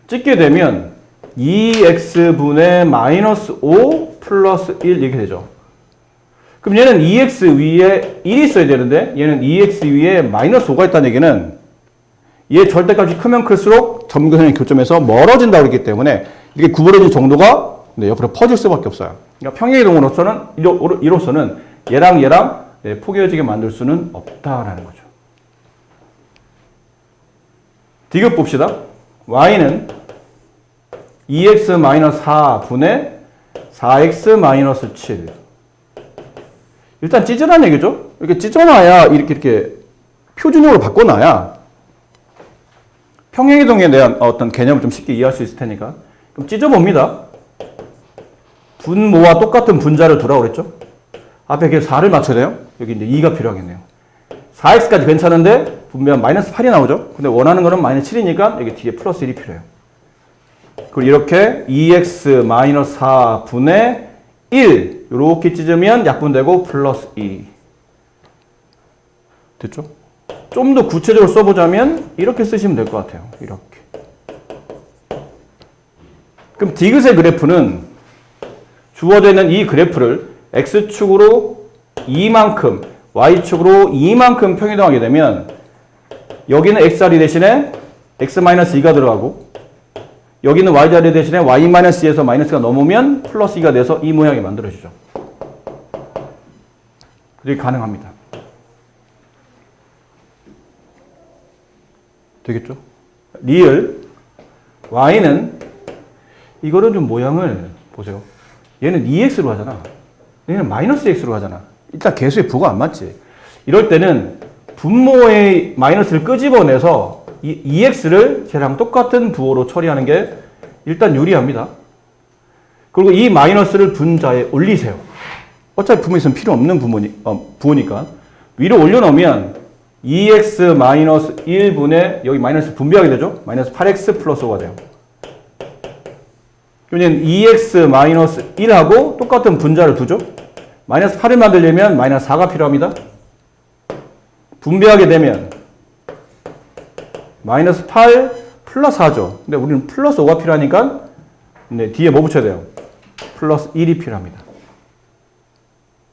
찢게 되면 2x분의 마이너스 5 플러스 1 이렇게 되죠. 그럼 얘는 2x 위에 1이 있어야 되는데 얘는 2x 위에 마이너스 5가 있다는 얘기는 얘 절대값이 크면 클수록 점근선의 교점에서 멀어진다고 그랬기 때문에 이렇게 구부러진 정도가 옆으로 퍼질 수밖에 없어요. 그러니까 평행이동으로서는 이로서는 얘랑 포개어지게 만들 수는 없다라는 거죠. 디귿 봅시다. y는 2x-4분의 4x-7. 일단 찢으라는 얘기죠. 이렇게 찢어놔야 이렇게 표준형으로 바꿔놔야 평행이동에 대한 어떤 개념을 좀 쉽게 이해할 수 있을 테니까. 그럼 찢어봅니다. 분모와 똑같은 분자를 두라고 그랬죠. 앞에 계속 4를 맞춰야 돼요. 여기 이제 2가 필요하겠네요. 4x까지 괜찮은데 분배하면 마이너스 8이 나오죠. 근데 원하는 거는 마이너스 7이니까 여기 뒤에 플러스 1이 필요해요. 그리고 이렇게 2x-4분의 1 이렇게 찢으면 약분되고 플러스 2 됐죠? 좀 더 구체적으로 써보자면 이렇게 쓰시면 될 것 같아요. 이렇게. 그럼 디귿의 그래프는 주어져 있는 이 그래프를 x축으로 2만큼 y축으로 2만큼 평이동하게 되면 여기는 x자리 대신에 x-2가 들어가고 여기는 y자리 대신에 y-2에서 마이너스가 넘으면 플러스 2가 돼서 이 모양이 만들어지죠. 그게 가능합니다. 되겠죠? 리을 y는 이거를 좀 모양을 보세요. 얘는 2x로 하잖아. 얘는 마이너스 x로 하잖아. 일단 개수의 부호가 안 맞지. 이럴 때는 분모의 마이너스를 끄집어내서 이 2x를 쟤랑 똑같은 부호로 처리하는 게 일단 유리합니다. 그리고 이 마이너스를 분자에 올리세요. 어차피 분모 있으면 필요 없는 부호니까. 위로 올려놓으면 2x-1분의 여기 마이너스 분배하게 되죠. 마이너스 8x 플러스 5가 돼요. 그러면 2x-1하고 똑같은 분자를 두죠. 마이너스 8을 만들려면 마이너스 4가 필요합니다. 분배하게 되면 마이너스 8 플러스 4죠. 근데 우리는 플러스 5가 필요하니까 뒤에 뭐 붙여야 돼요? 플러스 1이 필요합니다.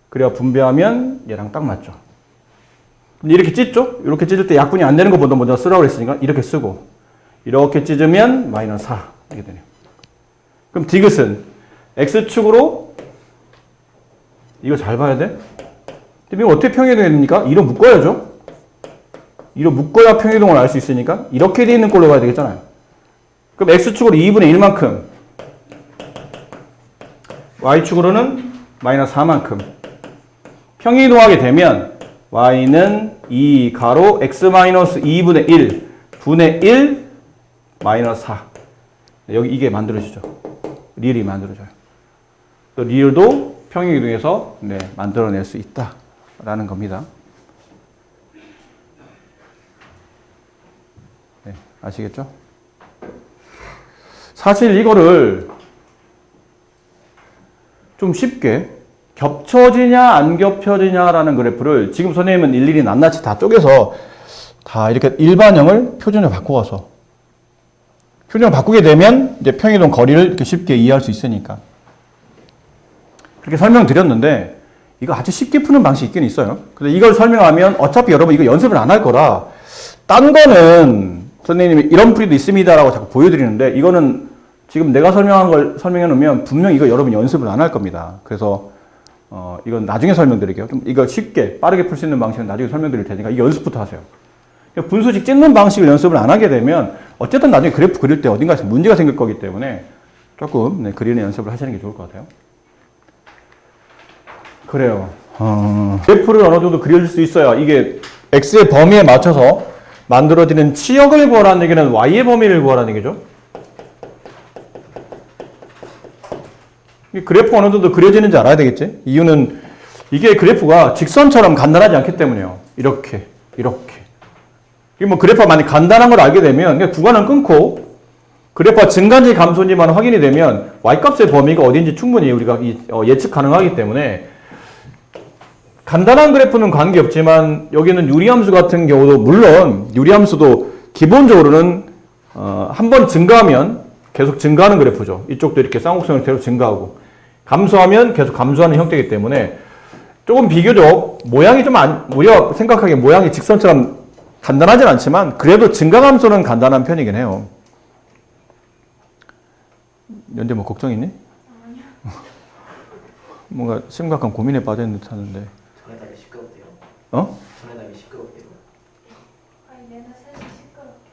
그래야 분배하면 얘랑 딱 맞죠. 이렇게 찢죠? 이렇게 찢을 때 약분이 안 되는 것보다 먼저 쓰라고 했으니까 이렇게 쓰고 이렇게 찢으면 마이너스 4 이렇게 되네요. 그럼 디귿은 x축으로 이거 잘 봐야 돼. 이거 어떻게 평행이동이 됩니까? 2로 묶어야죠. 2로 묶어야 평행이동을 알 수 있으니까 이렇게 돼 있는 꼴로 가야 되겠잖아요. 그럼 x축으로 2분의 1만큼 y축으로는 마이너스 4만큼 평행이동하게 되면 y는 2 가로 x-2분의 1 분의 1 마이너스 4 여기 이게 만들어지죠. 리을이 만들어져요. 또 리을도 평행이동에서 만들어낼 수 있다라는 겁니다. 네, 아시겠죠? 사실 이거를 좀 쉽게 겹쳐지냐 안 겹쳐지냐라는 그래프를 지금 선생님은 일일이 낱낱이 다 쪼개서 다 이렇게 일반형을 표준을 바꿔서 표준을 바꾸게 되면 이제 평이동 거리를 이렇게 쉽게 이해할 수 있으니까 그렇게 설명드렸는데 이거 아주 쉽게 푸는 방식이 있긴 있어요. 근데 이걸 설명하면 어차피 여러분 이거 연습을 안 할 거라 딴 거는 선생님이 이런 풀이도 있습니다라고 자꾸 보여드리는데 이거는 지금 내가 설명한 걸 설명해 놓으면 분명히 이거 여러분 연습을 안 할 겁니다. 그래서 이건 나중에 설명드릴게요. 좀 이거 쉽게 빠르게 풀 수 있는 방식은 나중에 설명드릴 테니까 이 연습부터 하세요. 분수식 찢는 방식을 연습을 안 하게 되면 어쨌든 나중에 그래프 그릴 때 어딘가에서 문제가 생길 거기 때문에 조금 그리는 연습을 하시는 게 좋을 것 같아요. 그래요. 그래프를 어느 정도 그려줄 수 있어야 이게 x의 범위에 맞춰서 만들어지는 치역을 구하라는 얘기는 y의 범위를 구하라는 얘기죠. 그래프 어느 정도 그려지는지 알아야 되겠지? 이유는 이게 그래프가 직선처럼 간단하지 않기 때문이에요. 이렇게. 이게 뭐 그래프가 많이 간단한 걸 알게 되면 그냥 구간을 끊고 그래프가 증가인지 감소인지만 확인이 되면 y값의 범위가 어딘지 충분히 우리가 예측 가능하기 때문에 간단한 그래프는 관계없지만 여기는 유리함수 같은 경우도 물론 유리함수도 기본적으로는 한 번 증가하면 계속 증가하는 그래프죠. 이쪽도 이렇게 쌍곡선으로 계속 증가하고 감소하면 계속 감소하는 형태이기 때문에 조금 비교적 모양이 좀 우리가 생각하기에 모양이 직선처럼 간단하진 않지만 그래도 증가 감소는 간단한 편이긴 해요. 연재 뭐 걱정 있니? 아니요. 뭔가 심각한 고민에 빠진 듯 하는데. 전에 답이 시끄럽대요. 어? 전에 답이 시끄럽대요. 아니 내가 사실 시끄럽게.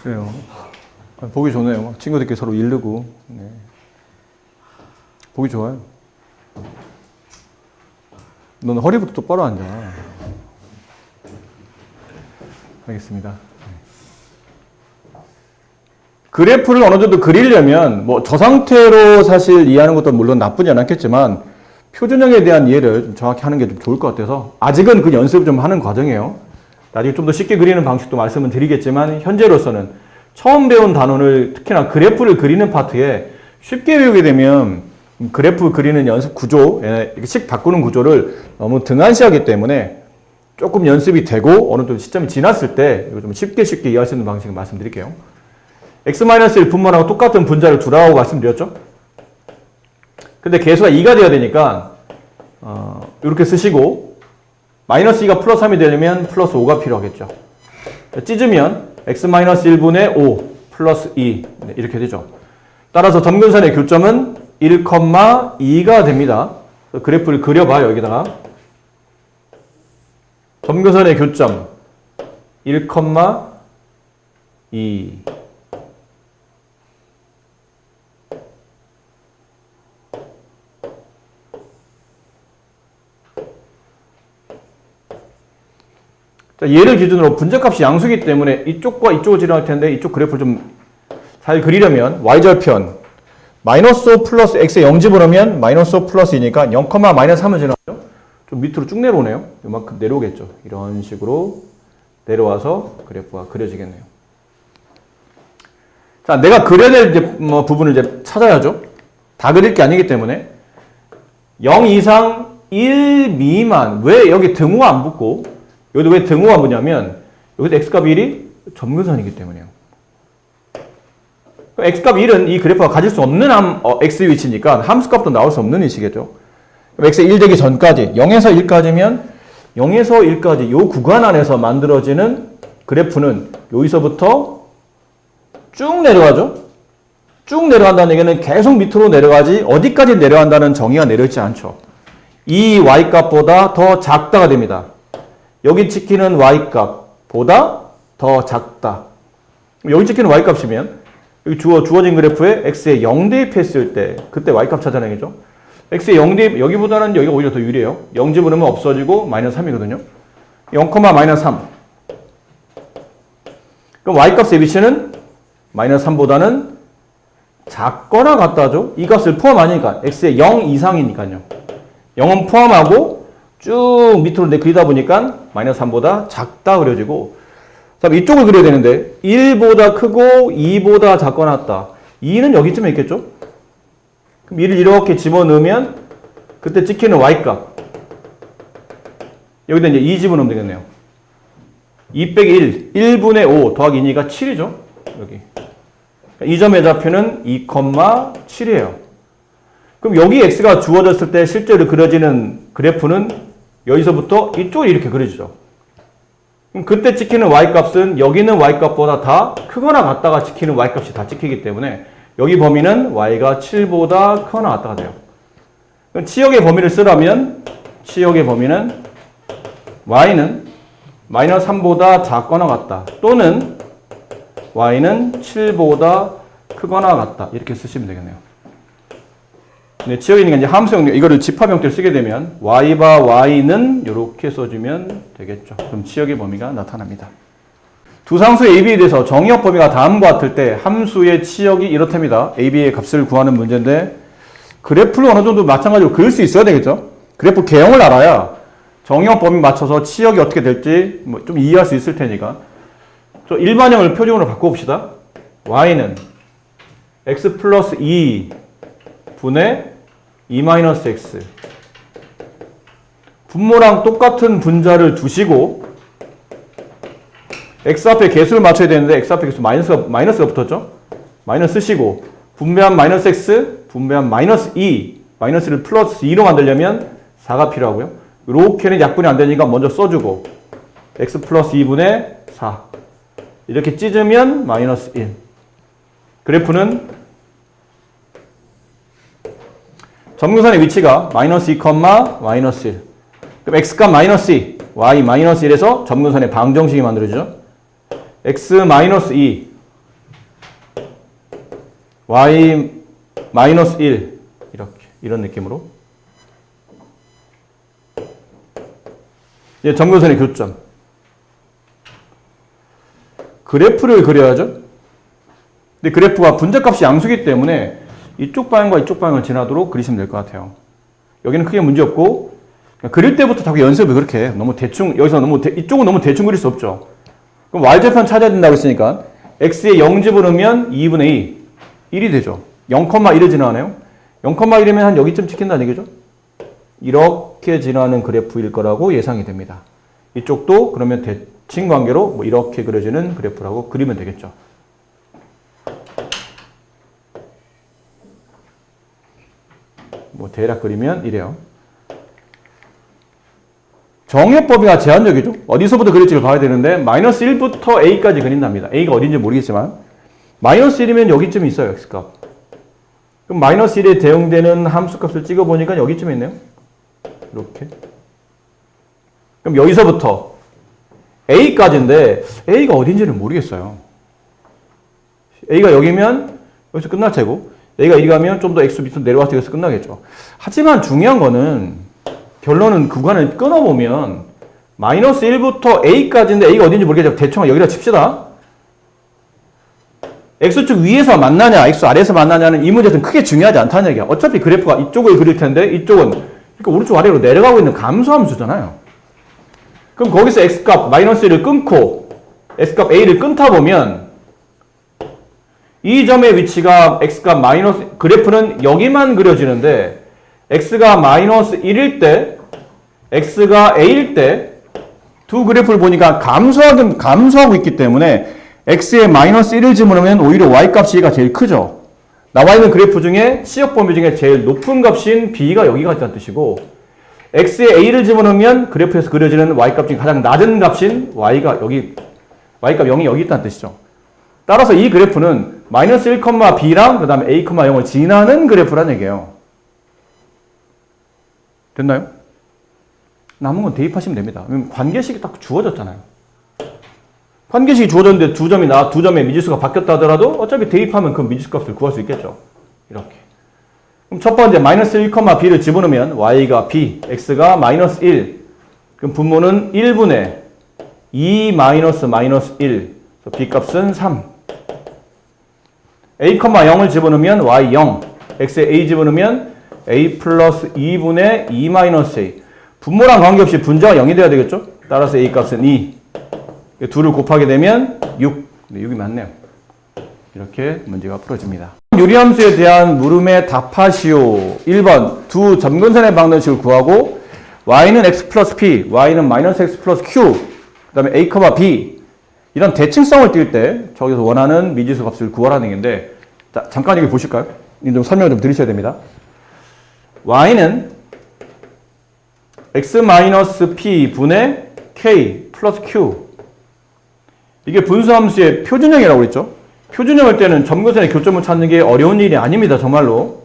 그래요. 보기 좋네요. 막 친구들끼리 서로 이르고. 네. 보기 좋아요. 넌 허리부터 똑바로 앉아. 알겠습니다. 그래프를 어느 정도 그리려면 뭐 저 상태로 사실 이해하는 것도 물론 나쁘지 않았겠지만 표준형에 대한 이해를 좀 정확히 하는 게 좀 좋을 것 같아서 아직은 그 연습을 좀 하는 과정이에요. 나중에 좀 더 쉽게 그리는 방식도 말씀을 드리겠지만 현재로서는 처음 배운 단원을 특히나 그래프를 그리는 파트에 쉽게 배우게 되면 그래프 그리는 연습 구조, 이렇게 식 바꾸는 구조를 너무 등한시하기 때문에 조금 연습이 되고 어느 정도 시점이 지났을 때 이거 좀 쉽게 이해할 수 있는 방식을 말씀드릴게요. x-1 분모하고 똑같은 분자를 두라고 말씀드렸죠? 근데 계수가 2가 돼야 되니까 이렇게 쓰시고 마이너스 2가 플러스 3이 되려면 플러스 5가 필요하겠죠. 찢으면 x-1분의 5 플러스 2 이렇게 되죠. 따라서 점근선의 교점은 1,2가 됩니다. 그래프를 그려봐요. 여기다가 점근선의 교점 1,2 자, 얘를 기준으로 분자값이 양수이기 때문에 이쪽과 이쪽을 지나갈 텐데 이쪽 그래프를 좀 잘 그리려면 y절편 마이너스 5 플러스 x에 0 집어넣으면 마이너스 5 플러스 2니까 0, 마이너스 3을 지나가죠. 좀 밑으로 쭉 내려오네요. 이만큼 내려오겠죠. 이런 식으로 내려와서 그래프가 그려지겠네요. 자, 내가 그려야 될 부분을 이제 찾아야죠. 다 그릴 게 아니기 때문에 0 이상 1 미만 왜 여기 등호가 안 붙고 여기도 왜 등호가 안 붙냐면 여기도 x값 1이 점근선이기 때문이에요. x값 1은 이 그래프가 가질 수 없는 x 위치니까 함수값도 나올 수 없는 위치겠죠. x가 1 되기 전까지 0에서 1까지면 0에서 1까지 이 구간 안에서 만들어지는 그래프는 여기서부터 쭉 내려가죠. 쭉 내려간다는 얘기는 계속 밑으로 내려가지 어디까지 내려간다는 정의가 내려있지 않죠. 이 y값보다 더 작다가 됩니다. 여기 찍히는 y값보다 더 작다. 여기 찍히는 y값이면 여기 주어진 그래프에 x에 0 대입했을 때 그때 y값 찾아내겠죠. x에 0 대입 여기보다는 여기가 오히려 더 유리해요. 0 집어넣으면 없어지고 마이너스 3이거든요. 0, 마이너스 3. 그럼 y값의 위치는 마이너스 3보다는 작거나 같다죠. 이 값을 포함하니까 x에 0 이상이니까요. 0은 포함하고 쭉 밑으로 그리다 보니까 마이너스 3보다 작다 그려지고 자, 이쪽을 그려야 되는데 1보다 크고 2보다 작거나 같다. 2는 여기쯤에 있겠죠? 그럼 2를 이렇게 집어넣으면 그때 찍히는 y값 여기다 이제 2 집어넣으면 되겠네요. 2 빼기 1, 1분의 5 더하기 2니까 7이죠? 여기. 이 점의 좌표는 2,7이에요. 그럼 여기 x가 주어졌을 때 실제로 그려지는 그래프는 여기서부터 이쪽으로 이렇게 그려지죠. 그럼 그때 찍히는 y값은 여기 있는 y값보다 다 크거나 같다가 찍히는 y값이 다 찍히기 때문에 여기 범위는 y가 7보다 크거나 같다가 돼요. 그럼 치역의 범위를 쓰라면 치역의 범위는 y는 마이너스 3보다 작거나 같다 또는 y는 7보다 크거나 같다 이렇게 쓰시면 되겠네요. 네, 치역에 있는 게 이제 함수 형태, 이거를 집합 형태로 쓰게 되면 y바 y는 이렇게 써주면 되겠죠. 그럼 치역의 범위가 나타납니다. 두 상수 a, b에 대해서 정의역 범위가 다음과 같을 때 함수의 치역이 이렇답니다. a, b의 값을 구하는 문제인데 그래프를 어느 정도 마찬가지로 그릴 수 있어야 되겠죠. 그래프 개형을 알아야 정의형 범위 맞춰서 치역이 어떻게 될지 뭐 좀 이해할 수 있을 테니까. 저 일반형을 표준으로 바꿔봅시다. y는 x 플러스 2 분의 2 마이너스 x. 분모랑 똑같은 분자를 두시고 x 앞에 개수를 맞춰야 되는데 x 앞에 개수 마이너스가 붙었죠? 마이너스 쓰시고 분배한 마이너스 x, 분배한 마이너스 2, 마이너스를 플러스 2로 만들려면 4가 필요하고요. 이렇게는 약분이 안 되니까 먼저 써주고 x 플러스 2분의 4 이렇게 찢으면 마이너스 1. 그래프는 점근선의 위치가 마이너스 2, 마이너스 1. 그럼 x값 마이너스 2, y 마이너스 1에서 점근선의 방정식이 만들어지죠. x 마이너스 2, y 마이너스 1 이렇게 이런 느낌으로 이제 점근선의 교점. 그래프를 그려야죠. 근데 그래프가 분자값이 양수기 때문에 이쪽 방향과 이쪽 방향을 지나도록 그리시면 될 것 같아요. 여기는 크게 문제 없고 그릴 때부터 자꾸 연습을 그렇게 해. 너무 대충 여기서 이쪽은 너무 대충 그릴 수 없죠. 그럼 y좌편 찾아야 된다고 했으니까 x에 0 집어넣으면 2분의 2 1이 되죠. 0,1을 지나네요. 0,1이면 한 여기쯤 찍힌다는 얘기죠. 이렇게 지나는 그래프일 거라고 예상이 됩니다. 이쪽도 그러면 대칭 관계로 뭐 이렇게 그려지는 그래프라고 그리면 되겠죠. 뭐 대략 그리면 이래요. 정의역 범위가 제한적이죠. 어디서부터 그릴지를 봐야 되는데 마이너스 1부터 a까지 그린답니다. a가 어딘지 모르겠지만 마이너스 1이면 여기쯤 있어요. x값. 그럼 마이너스 1에 대응되는 함수값을 찍어보니까 여기쯤에 있네요. 이렇게. 그럼 여기서부터 a까지인데 a가 어딘지는 모르겠어요. a가 여기면 여기서 끝날 테고 a가 이리 가면 좀 더 x 밑으로 내려와서 여기서 끝나겠죠. 하지만 중요한 거는 결론은 구간을 끊어보면 마이너스 1부터 a까지인데 a가 어딘지 모르겠죠. 대충 여기다 칩시다. x축 위에서 만나냐 x 아래에서 만나냐는 이 문제는 크게 중요하지 않다는 얘기야. 어차피 그래프가 이쪽을 그릴 텐데 이쪽은 그러니까 오른쪽 아래로 내려가고 있는 감소함수잖아요. 그럼 거기서 x값 마이너스 1을 끊고 x값 a를 끊다 보면 이 점의 위치가 x값 마이너스 그래프는 여기만 그려지는데 x가 마이너스 1일 때 x가 a일 때 두 그래프를 보니까 감소하고 있기 때문에 x에 마이너스 1을 집어넣으면 오히려 y값이가 제일 크죠. 나와 있는 그래프 중에 치역 범위 중에 제일 높은 값인 b가 여기가 있다는 뜻이고 x에 a를 집어넣으면 그래프에서 그려지는 y값 중에 가장 낮은 값인 y값 0이 여기 있다는 뜻이죠. 따라서 이 그래프는 마이너스 1,b랑 그 다음에 a, 0을 지나는 그래프란 얘기예요. 됐나요? 남은 건 대입하시면 됩니다. 관계식이 딱 주어졌잖아요. 관계식이 주어졌는데 두 점의 미지수가 바뀌었다 하더라도 어차피 대입하면 그 미지수 값을 구할 수 있겠죠. 이렇게. 그럼 첫 번째 마이너스 1,b를 집어넣으면 y가 b, x가 마이너스 1. 그럼 분모는 1분의 2 마이너스 1. b 값은 3. a, 0을 집어넣으면 y 0. x에 a 집어넣으면 a 플러스 2분의 2 마이너스 a. 분모랑 관계없이 분자가 0이 돼야 되겠죠? 따라서 a 값은 2. 둘을 곱하게 되면 6. 6이 맞네요. 이렇게 문제가 풀어집니다. 유리함수에 대한 물음에 답하시오. 1번 두 점근선의 방정식을 구하고 y는 x 플러스 p, y는 마이너스 x 플러스 q, 그 다음에 a, b 이런 대칭성을 띌 때 저기서 원하는 미지수 값을 구하라는 얘기인데 자, 잠깐 여기 보실까요? 좀 설명을 좀 드리셔야 됩니다. y는 x 마이너스 p 분의 k 플러스 q 이게 분수함수의 표준형이라고 그랬죠. 표준형일 때는 점근선의 교점을 찾는 게 어려운 일이 아닙니다. 정말로.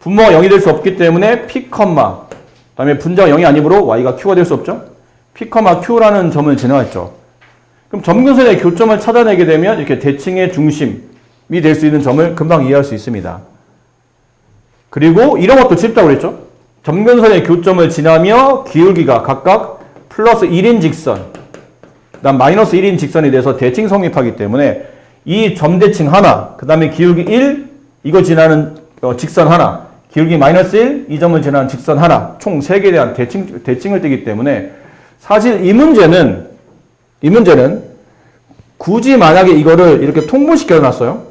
분모가 0이 될 수 없기 때문에 p, 다음에 분자가 0이 아니므로 y가 q가 될 수 없죠. p, q라는 점을 지나갔죠. 그럼 점근선의 교점을 찾아내게 되면 이렇게 대칭의 중심이 될 수 있는 점을 금방 이해할 수 있습니다. 그리고 이런 것도 쉽다고 그랬죠. 점근선의 교점을 지나며 기울기가 각각 플러스 1인 직선, 그 다음 마이너스 1인 직선이 돼서 대칭 성립하기 때문에 이 점대칭 하나, 그 다음에 기울기 1, 이거 지나는 직선 하나, 기울기 마이너스 1, 이 점을 지나는 직선 하나, 총 3개에 대한 대칭을 띄기 때문에 사실 이 문제는 굳이 만약에 이거를 이렇게 통분시켜 놨어요.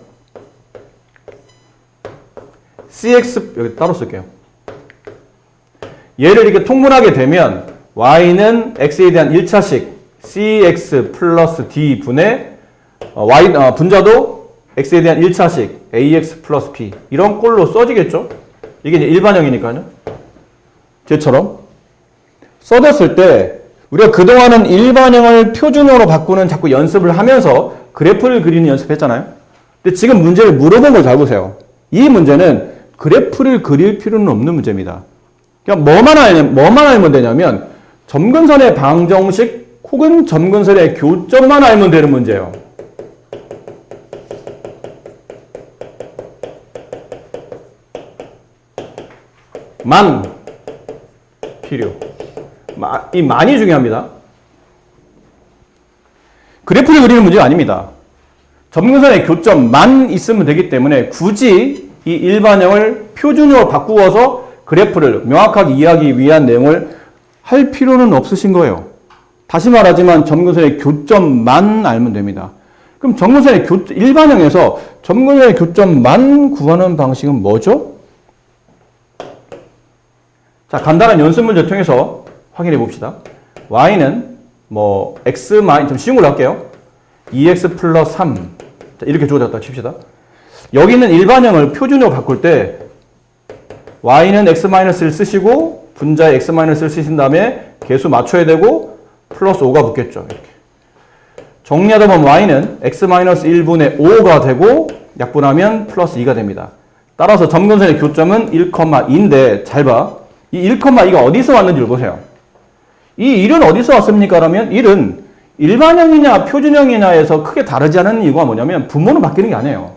cx, 여기 따로 쓸게요. 얘를 이렇게 통분하게 되면 y는 x에 대한 1차식 cx 플러스 d 분의 분자도 x에 대한 1차식 ax 플러스 b 이런 꼴로 써지겠죠? 이게 이제 일반형이니까요. 쟤처럼 써졌을 때 우리가 그동안은 일반형을 표준어로 바꾸는 자꾸 연습을 하면서 그래프를 그리는 연습했잖아요. 근데 지금 문제를 물어본 걸 잘 보세요. 이 문제는 그래프를 그릴 필요는 없는 문제입니다. 그냥 뭐만 알면 되냐면 점근선의 방정식 혹은 점근선의 교점만 알면 되는 문제예요. 만 필요. 이 만이 중요합니다. 그래프를 그리는 문제가 아닙니다. 점근선의 교점만 있으면 되기 때문에 굳이 이 일반형을 표준형으로 바꾸어서 그래프를 명확하게 이해하기 위한 내용을 할 필요는 없으신 거예요. 다시 말하지만 점근선의 교점만 알면 됩니다. 그럼 일반형에서 점근선의 교점만 구하는 방식은 뭐죠? 자, 간단한 연습 문제 통해서 확인해 봅시다. y는 좀 쉬운 걸로 할게요. 2x 플러스 3 자, 이렇게 주어졌다 칩시다. 여기는 일반형을 표준으로 바꿀 때 y는 x-를 쓰시고 분자에 x-를 쓰신 다음에 계수 맞춰야 되고 플러스 5가 붙겠죠. 이렇게. 정리하다 보면 y는 x-1분의 5가 되고 약분하면 플러스 2가 됩니다. 따라서 점근선의 교점은 1,2인데 잘 봐. 이 1,2가 어디서 왔는지를 보세요. 이 1은 어디서 왔습니까? 그러면 1은 일반형이냐 표준형이냐에서 크게 다르지 않은 이유가 뭐냐면 분모는 바뀌는 게 아니에요.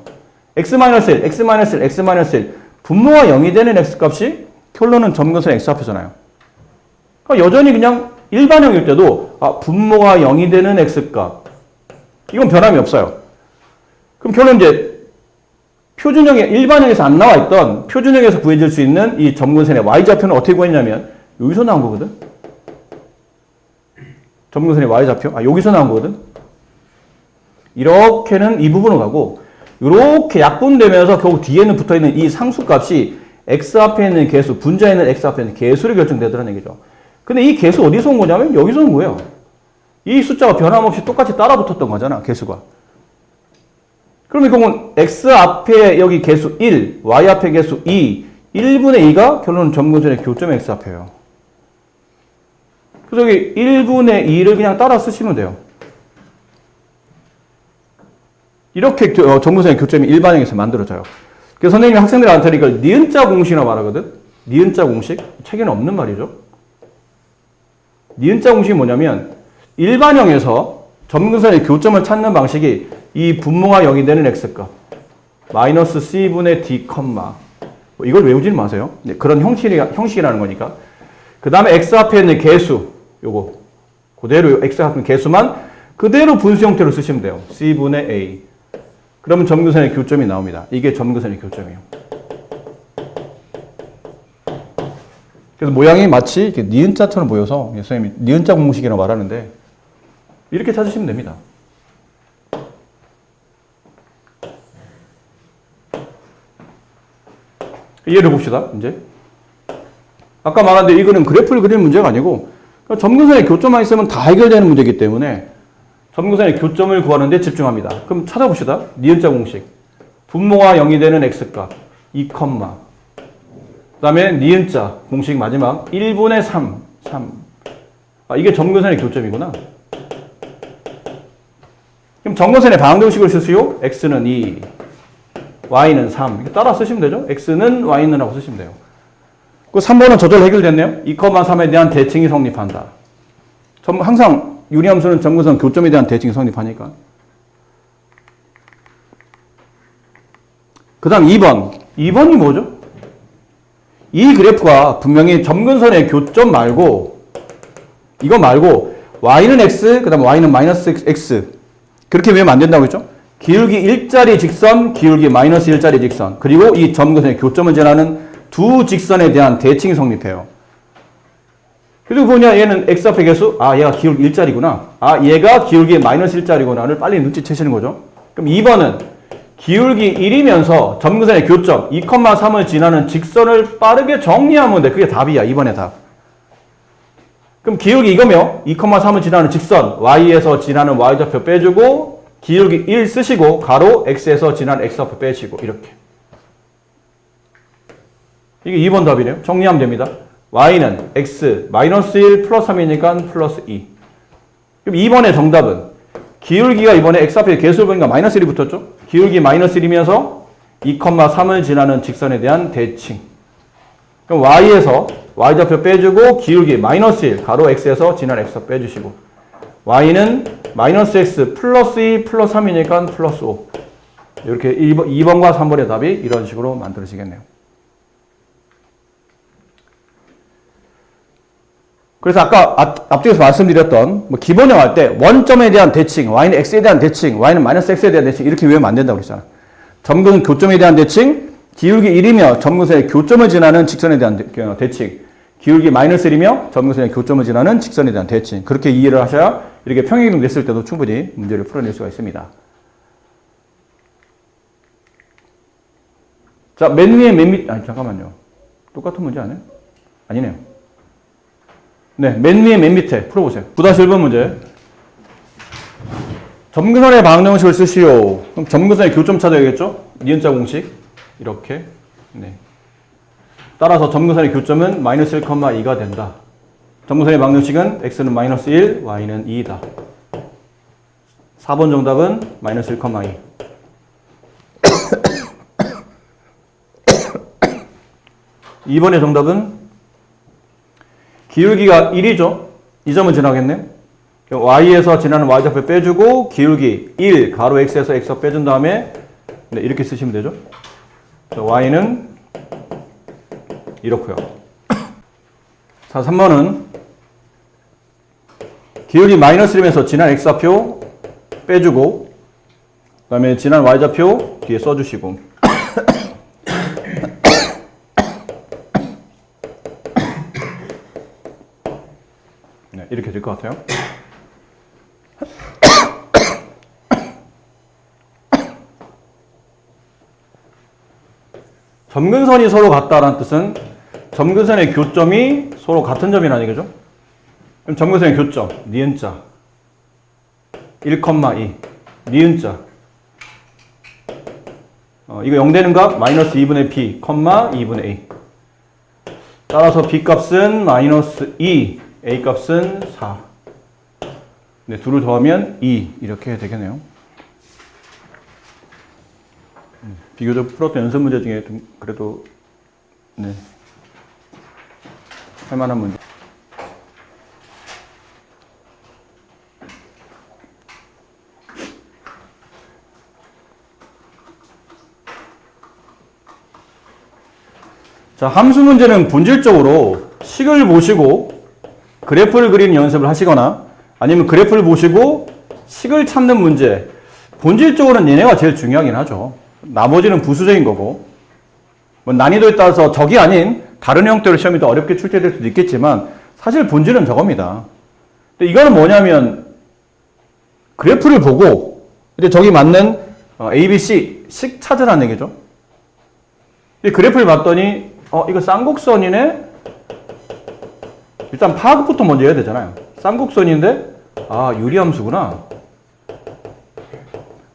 x-1, x-1, x-1 분모가 0이 되는 x값이 결론은 점근선 x좌표잖아요. 그러니까 여전히 그냥 일반형일 때도 분모가 0이 되는 x값 이건 변함이 없어요. 그럼 결론 이제 일반형에서 안 나와 있던 표준형에서 구해질 수 있는 이 점근선의 y좌표는 어떻게 구했냐면 여기서 나온 거거든. 점근선의 y좌표 여기서 나온 거거든. 이렇게는 이 부분으로 가고 이렇게 약분되면서 결국 뒤에는 붙어있는 이 상수값이 x 앞에 있는 개수, 분자에 있는 x 앞에 있는 개수로 결정되더라는 얘기죠. 근데 이 개수 어디서 온 거냐면 여기서 온 거예요. 이 숫자가 변함없이 똑같이 따라 붙었던 거잖아, 개수가. 그러면 이건 x 앞에 여기 개수 1, y 앞에 개수 2, 1분의 2가 결론은 점근선의 교점 x 앞이에요. 그래서 여기 1분의 2를 그냥 따라 쓰시면 돼요. 이렇게 점근선의 교점이 일반형에서 만들어져요. 그래서 선생님이 학생들한테 이걸 니은자 공식이라고 말하거든. 니은자 공식. 책에는 없는 말이죠. 니은자 공식이 뭐냐면 일반형에서 점근선의 교점을 찾는 방식이 이 분모가 0이 되는 x값 마이너스 c분의 d, 이걸 외우지는 마세요. 그런 형식이라는 거니까. 그 다음에 x 앞에 있는 개수 요거 그대로 x 앞에 있는 개수만 그대로 분수 형태로 쓰시면 돼요. c분의 a. 그러면 점근선의 교점이 나옵니다. 이게 점근선의 교점이에요. 그래서 모양이 마치 이렇게 니은자처럼 보여서 선생님이 니은자 공식이라고 말하는데 이렇게 찾으시면 됩니다. 이해를 봅시다. 이제 아까 말한데 이거는 그래프를 그리는 문제가 아니고 점근선의 교점만 있으면 다 해결되는 문제이기 때문에 점근선의 교점을 구하는 데 집중합니다. 그럼 찾아봅시다. 니은자 공식. 분모가 0이 되는 x값 2, 그 다음에 니은자 공식 마지막 1분의 3. 이게 점근선의 교점이구나. 그럼 점근선의 방정식을 쓰시오. x는 2, y는 3. 이렇게 따라 쓰시면 되죠. x는 y는 하고 쓰시면 돼요. 그 3번은 저절로 해결됐네요. 2,3에 대한 대칭이 성립한다. 항상 유리함수는 점근선 교점에 대한 대칭이 성립하니까. 그 다음 2번. 2번이 뭐죠? 이 그래프가 분명히 점근선의 교점 말고 이거 말고 y는 x, 그 다음 y는 마이너스 x 그렇게 외우면 안 된다고 했죠? 기울기 1짜리 직선, 기울기 마이너스 1짜리 직선 그리고 이 점근선의 교점을 지나는 두 직선에 대한 대칭이 성립해요. 그리고 뭐냐, 얘는 x 앞의 개수, 아, 얘가 기울기 1짜리구나. 아, 얘가 기울기 마이너스 1짜리구나를 빨리 눈치채시는 거죠. 그럼 2번은 기울기 1이면서 점근선의 교점 2,3을 지나는 직선을 빠르게 정리하면 돼. 그게 답이야, 2번의 답. 그럼 기울기 이거며 2,3을 지나는 직선 y에서 지나는 y좌표 빼주고 기울기 1 쓰시고 가로 x에서 지나는 x좌표 빼시고 이렇게. 이게 2번 답이네요. 정리하면 됩니다. y는 x 마이너스 1 플러스 3이니까 플러스 2. 그럼 2번의 정답은 기울기가 이번에 x 앞에 개수를 보니까 마이너스 1이 붙었죠. 기울기 마이너스 1이면서 2,3을 지나는 직선에 대한 대칭. 그럼 y에서 y좌표 빼주고 기울기 마이너스 1 가로 x에서 지난 x 빼주시고 y는 마이너스 x 플러스 2 플러스 3이니까 플러스 5. 이렇게 2번과 3번의 답이 이런 식으로 만들어지겠네요. 그래서 아까 앞쪽에서 말씀드렸던 뭐 기본형 할 때 원점에 대한 대칭, y는 x에 대한 대칭, y는 마이너스 x에 대한 대칭 이렇게 외우면 안 된다고 그랬잖아. 점근 교점에 대한 대칭, 기울기 1이며 점근선의 교점을 지나는 직선에 대한 대칭, 기울기 마이너스 1이며 점근선의 교점을 지나는 직선에 대한 대칭. 그렇게 이해를 하셔야 이렇게 평행이동 됐을 때도 충분히 문제를 풀어낼 수가 있습니다. 자, 맨 위에 맨 밑, 아니 잠깐만요. 똑같은 문제 아니에요? 아니네요. 네, 맨 위에 맨 밑에 풀어보세요. 9-1번 문제. 점근선의 방정식을 쓰시오. 그럼 점근선의 교점 찾아야겠죠? 니은자 공식. 이렇게. 네. 따라서 점근선의 교점은 마이너스 1,2가 된다. 점근선의 방정식은 x는 마이너스 1, y는 2이다. 4번 정답은 마이너스 1,2. 2번의 정답은 기울기가 1이죠. 이 점은 지나겠네요. y에서 지나는 y좌표 빼주고 기울기 1 가로 x에서 x 빼준 다음에 네, 이렇게 쓰시면 되죠. y는 이렇고요. 자, 3번은 기울기 마이너스 1에서 지난 x좌표 빼주고 그 다음에 지난 y좌표 뒤에 써주시고 네, 이렇게 될 것 같아요. 점근선이 서로 같다라는 뜻은 점근선의 교점이 서로 같은 점이라는 얘기죠. 그럼 점근선의 교점, 니은자 1,2, 니은자 이거 0 되는 값 마이너스 2분의 b, 2분의 a. 따라서 b 값은 마이너스 2, a 값은 4. 네, 둘을 더하면 2 이렇게 되겠네요. 비교적 풀었던 연습 문제 중에 좀 그래도 네, 할만한 문제. 자, 함수 문제는 본질적으로 식을 보시고 그래프를 그리는 연습을 하시거나 아니면 그래프를 보시고 식을 찾는 문제. 본질적으로는 얘네가 제일 중요하긴 하죠. 나머지는 부수적인 거고 뭐 난이도에 따라서 적이 아닌 다른 형태로 시험이 더 어렵게 출제될 수도 있겠지만 사실 본질은 저겁니다. 근데 이거는 뭐냐면 그래프를 보고 이제 저기 맞는 A, B, C 식 찾으라는 얘기죠. 이 그래프를 봤더니 이거 쌍곡선이네. 일단 파악부터 먼저 해야 되잖아요. 쌍곡선인데 유리함수구나.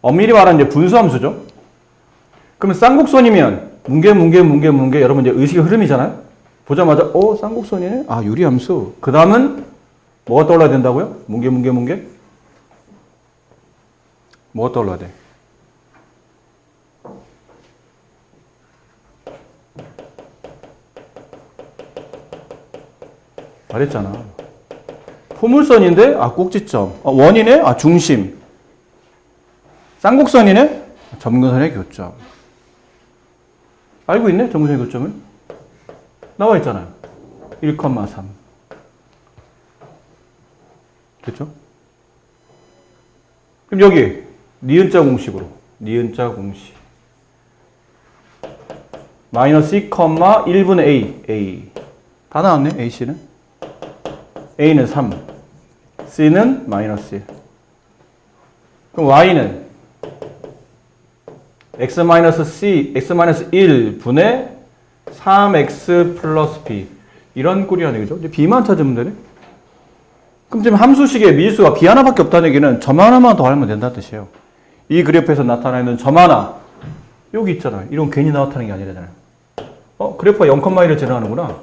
엄밀히 말하면 이제 분수함수죠. 그러면 쌍곡선이면 뭉개 여러분 이제 의식의 흐름이잖아요. 보자마자 쌍곡선이네. 유리함수. 그 다음은 뭐가 떠올라야 된다고요? 뭉개. 뭐가 떠올라야 돼? 말했잖아. 포물선인데 꼭지점. 원이네. 중심. 쌍곡선이네. 점근선의 교점. 알고 있네? 점근선의 교점을? 나와 있잖아요. 1,3. 됐죠? 그럼 여기 니은자 공식으로. 니은자 공식. 마이너스 2, 1분의 A 다 나왔네. AC는 A는 3, C는 마이너스 1. 그럼 Y는 X-1분의 3X 플러스 B. 이런 꼴이 하는 거죠. 이제 B만 찾으면 되네. 그럼 지금 함수식의 미지수가 B 하나밖에 없다는 얘기는 점 하나만 더 알면 된다는 뜻이에요. 이 그래프에서 나타나는 점 하나. 여기 있잖아요. 이런 괜히 나타나는 게 아니라잖아요. 그래프가 0,1을 지나가는구나.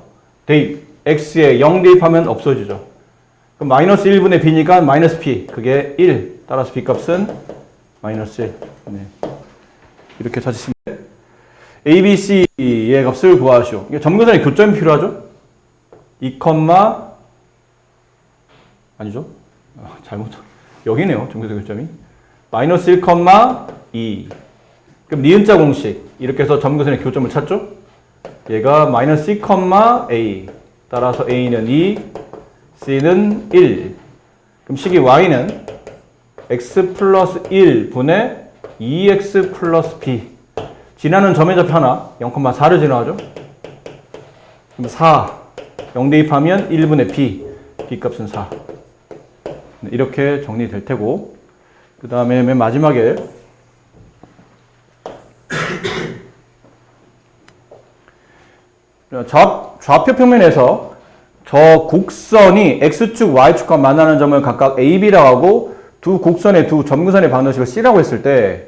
대입. X에 0 대입하면 없어지죠. 그럼 마이너스 1분의 B니까 마이너스 P. 그게 1. 따라서 B 값은 마이너스 1. 네. 이렇게 찾으시면 돼요. A, B, C의 값을 구하시오. 점근선의 교점이 필요하죠? 2, 아니죠? 잘못. 여기네요. 점근선의 교점이. 마이너스 1, 2. 그럼 니은자 공식. 이렇게 해서 점근선의 교점을 찾죠? 얘가 마이너스 2, A. 따라서 A는 2, C는 1. 그럼 식이 Y는 X 플러스 1분의 2X 플러스 B. 지나는 점의 좌표 하나, 0,4를 지나가죠? 그럼 4. 0 대입하면 1분의 B. B 값은 4. 이렇게 정리될 테고, 그 다음에 맨 마지막에 좌표 평면에서 저 곡선이 X축, Y축과 만나는 점을 각각 A, B라고 하고 두 곡선의 두 점근선의 방정식을 C라고 했을 때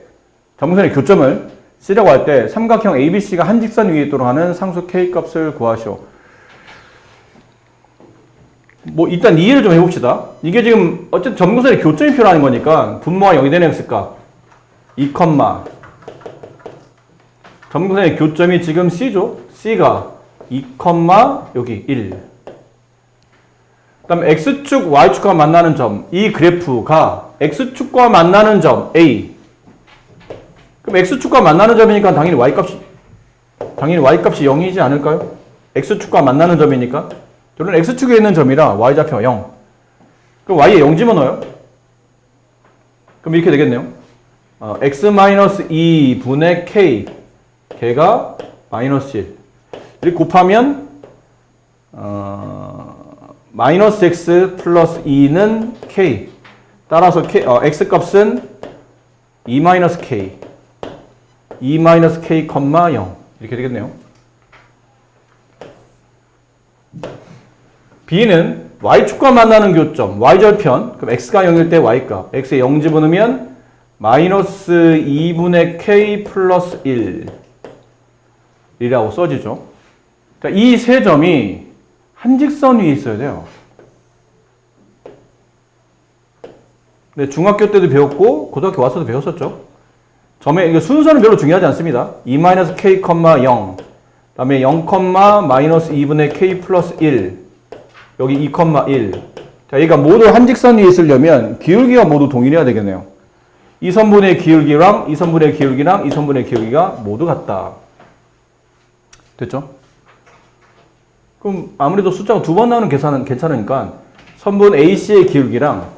점근선의 교점을 C라고 할 때 삼각형 ABC가 한 직선 위에 있도록 하는 상수 K 값을 구하시오. 뭐 일단 이해를 좀 해봅시다. 이게 지금 어쨌든 점근선의 교점이 필요한 거니까 분모가 0이 되는 X값 2, 점근선의 교점이 지금 C죠. C가 2, 여기 1. 그 다음에 X축, Y축과 만나는 점. 이 그래프가 X축과 만나는 점 A. 그럼 X축과 만나는 점이니까 당연히 Y값이 0이지 않을까요? X축과 만나는 점이니까. 저는 X축에 있는 점이라 Y좌표 0. 그럼 Y에 0 집어넣어요. 그럼 이렇게 되겠네요. X-2분의 K. 걔가 마이너스 1. 이렇게 곱하면 마이너스 X 플러스 2는 K. 따라서 X 값은 2 마이너스 K. 2 마이너스 K, 0. 이렇게 되겠네요. B는 Y축과 만나는 교점, Y절편. 그럼 X가 0일 때 Y값. X에 0 집어넣으면 마이너스 2분의 K 플러스 1 이라고 써지죠. 그러니까 이 세 점이 한 직선 위에 있어야 돼요. 근데 중학교 때도 배웠고 고등학교 와서도 배웠었죠. 점의 이거 순서는 별로 중요하지 않습니다. 2-K, 0. 그다음에 0, 마이너스 2분의 K 플러스 1. 여기 2, 1. 자, 얘가 모두 한 직선 위에 있으려면 기울기가 모두 동일해야 되겠네요. 이 선분의 기울기랑 이 선분의 기울기랑 이 선분의 기울기가 모두 같다. 됐죠? 그럼 아무래도 숫자가 두 번 나오는 계산은 괜찮으니까 선분 AC의 기울기랑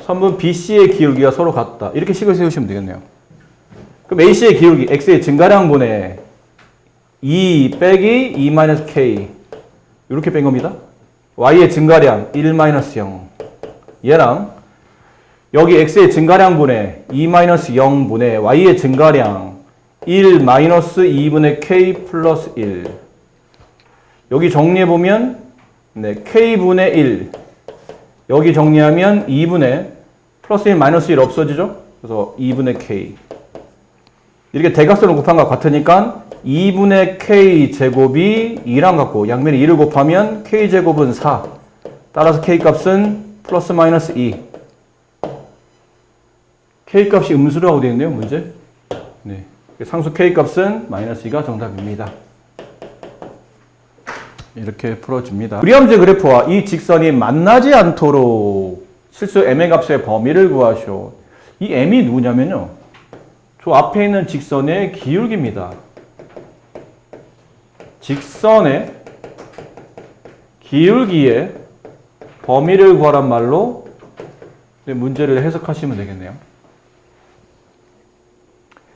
선분 BC의 기울기가 서로 같다. 이렇게 식을 세우시면 되겠네요. 그럼 AC의 기울기, X의 증가량분의 2 빼기 2-K 이렇게 뺀 겁니다. Y의 증가량 1-0 얘랑 여기 X의 증가량분의 2-0분의 Y의 증가량 1-2분의 K 플러스 1 여기 정리해보면 네, K분의 1 여기 정리하면 2분의 플러스 1 마이너스 1 없어지죠? 그래서 2분의 K 이렇게 대각선을 곱한 것과 같으니까 2분의 K 제곱이 2랑 같고 양면에 2를 곱하면 K 제곱은 4 따라서 K 값은 플러스 마이너스 2 K 값이 음수라고 되어 있네요 문제. 네. 상수 K 값은 마이너스 2가 정답입니다. 이렇게 풀어줍니다. 유리함수의 그래프와 이 직선이 만나지 않도록 실수 M의 값의 범위를 구하시오. 이 M이 누구냐면요. 저 앞에 있는 직선의 기울기입니다. 직선의 기울기의 범위를 구하란 말로 문제를 해석하시면 되겠네요.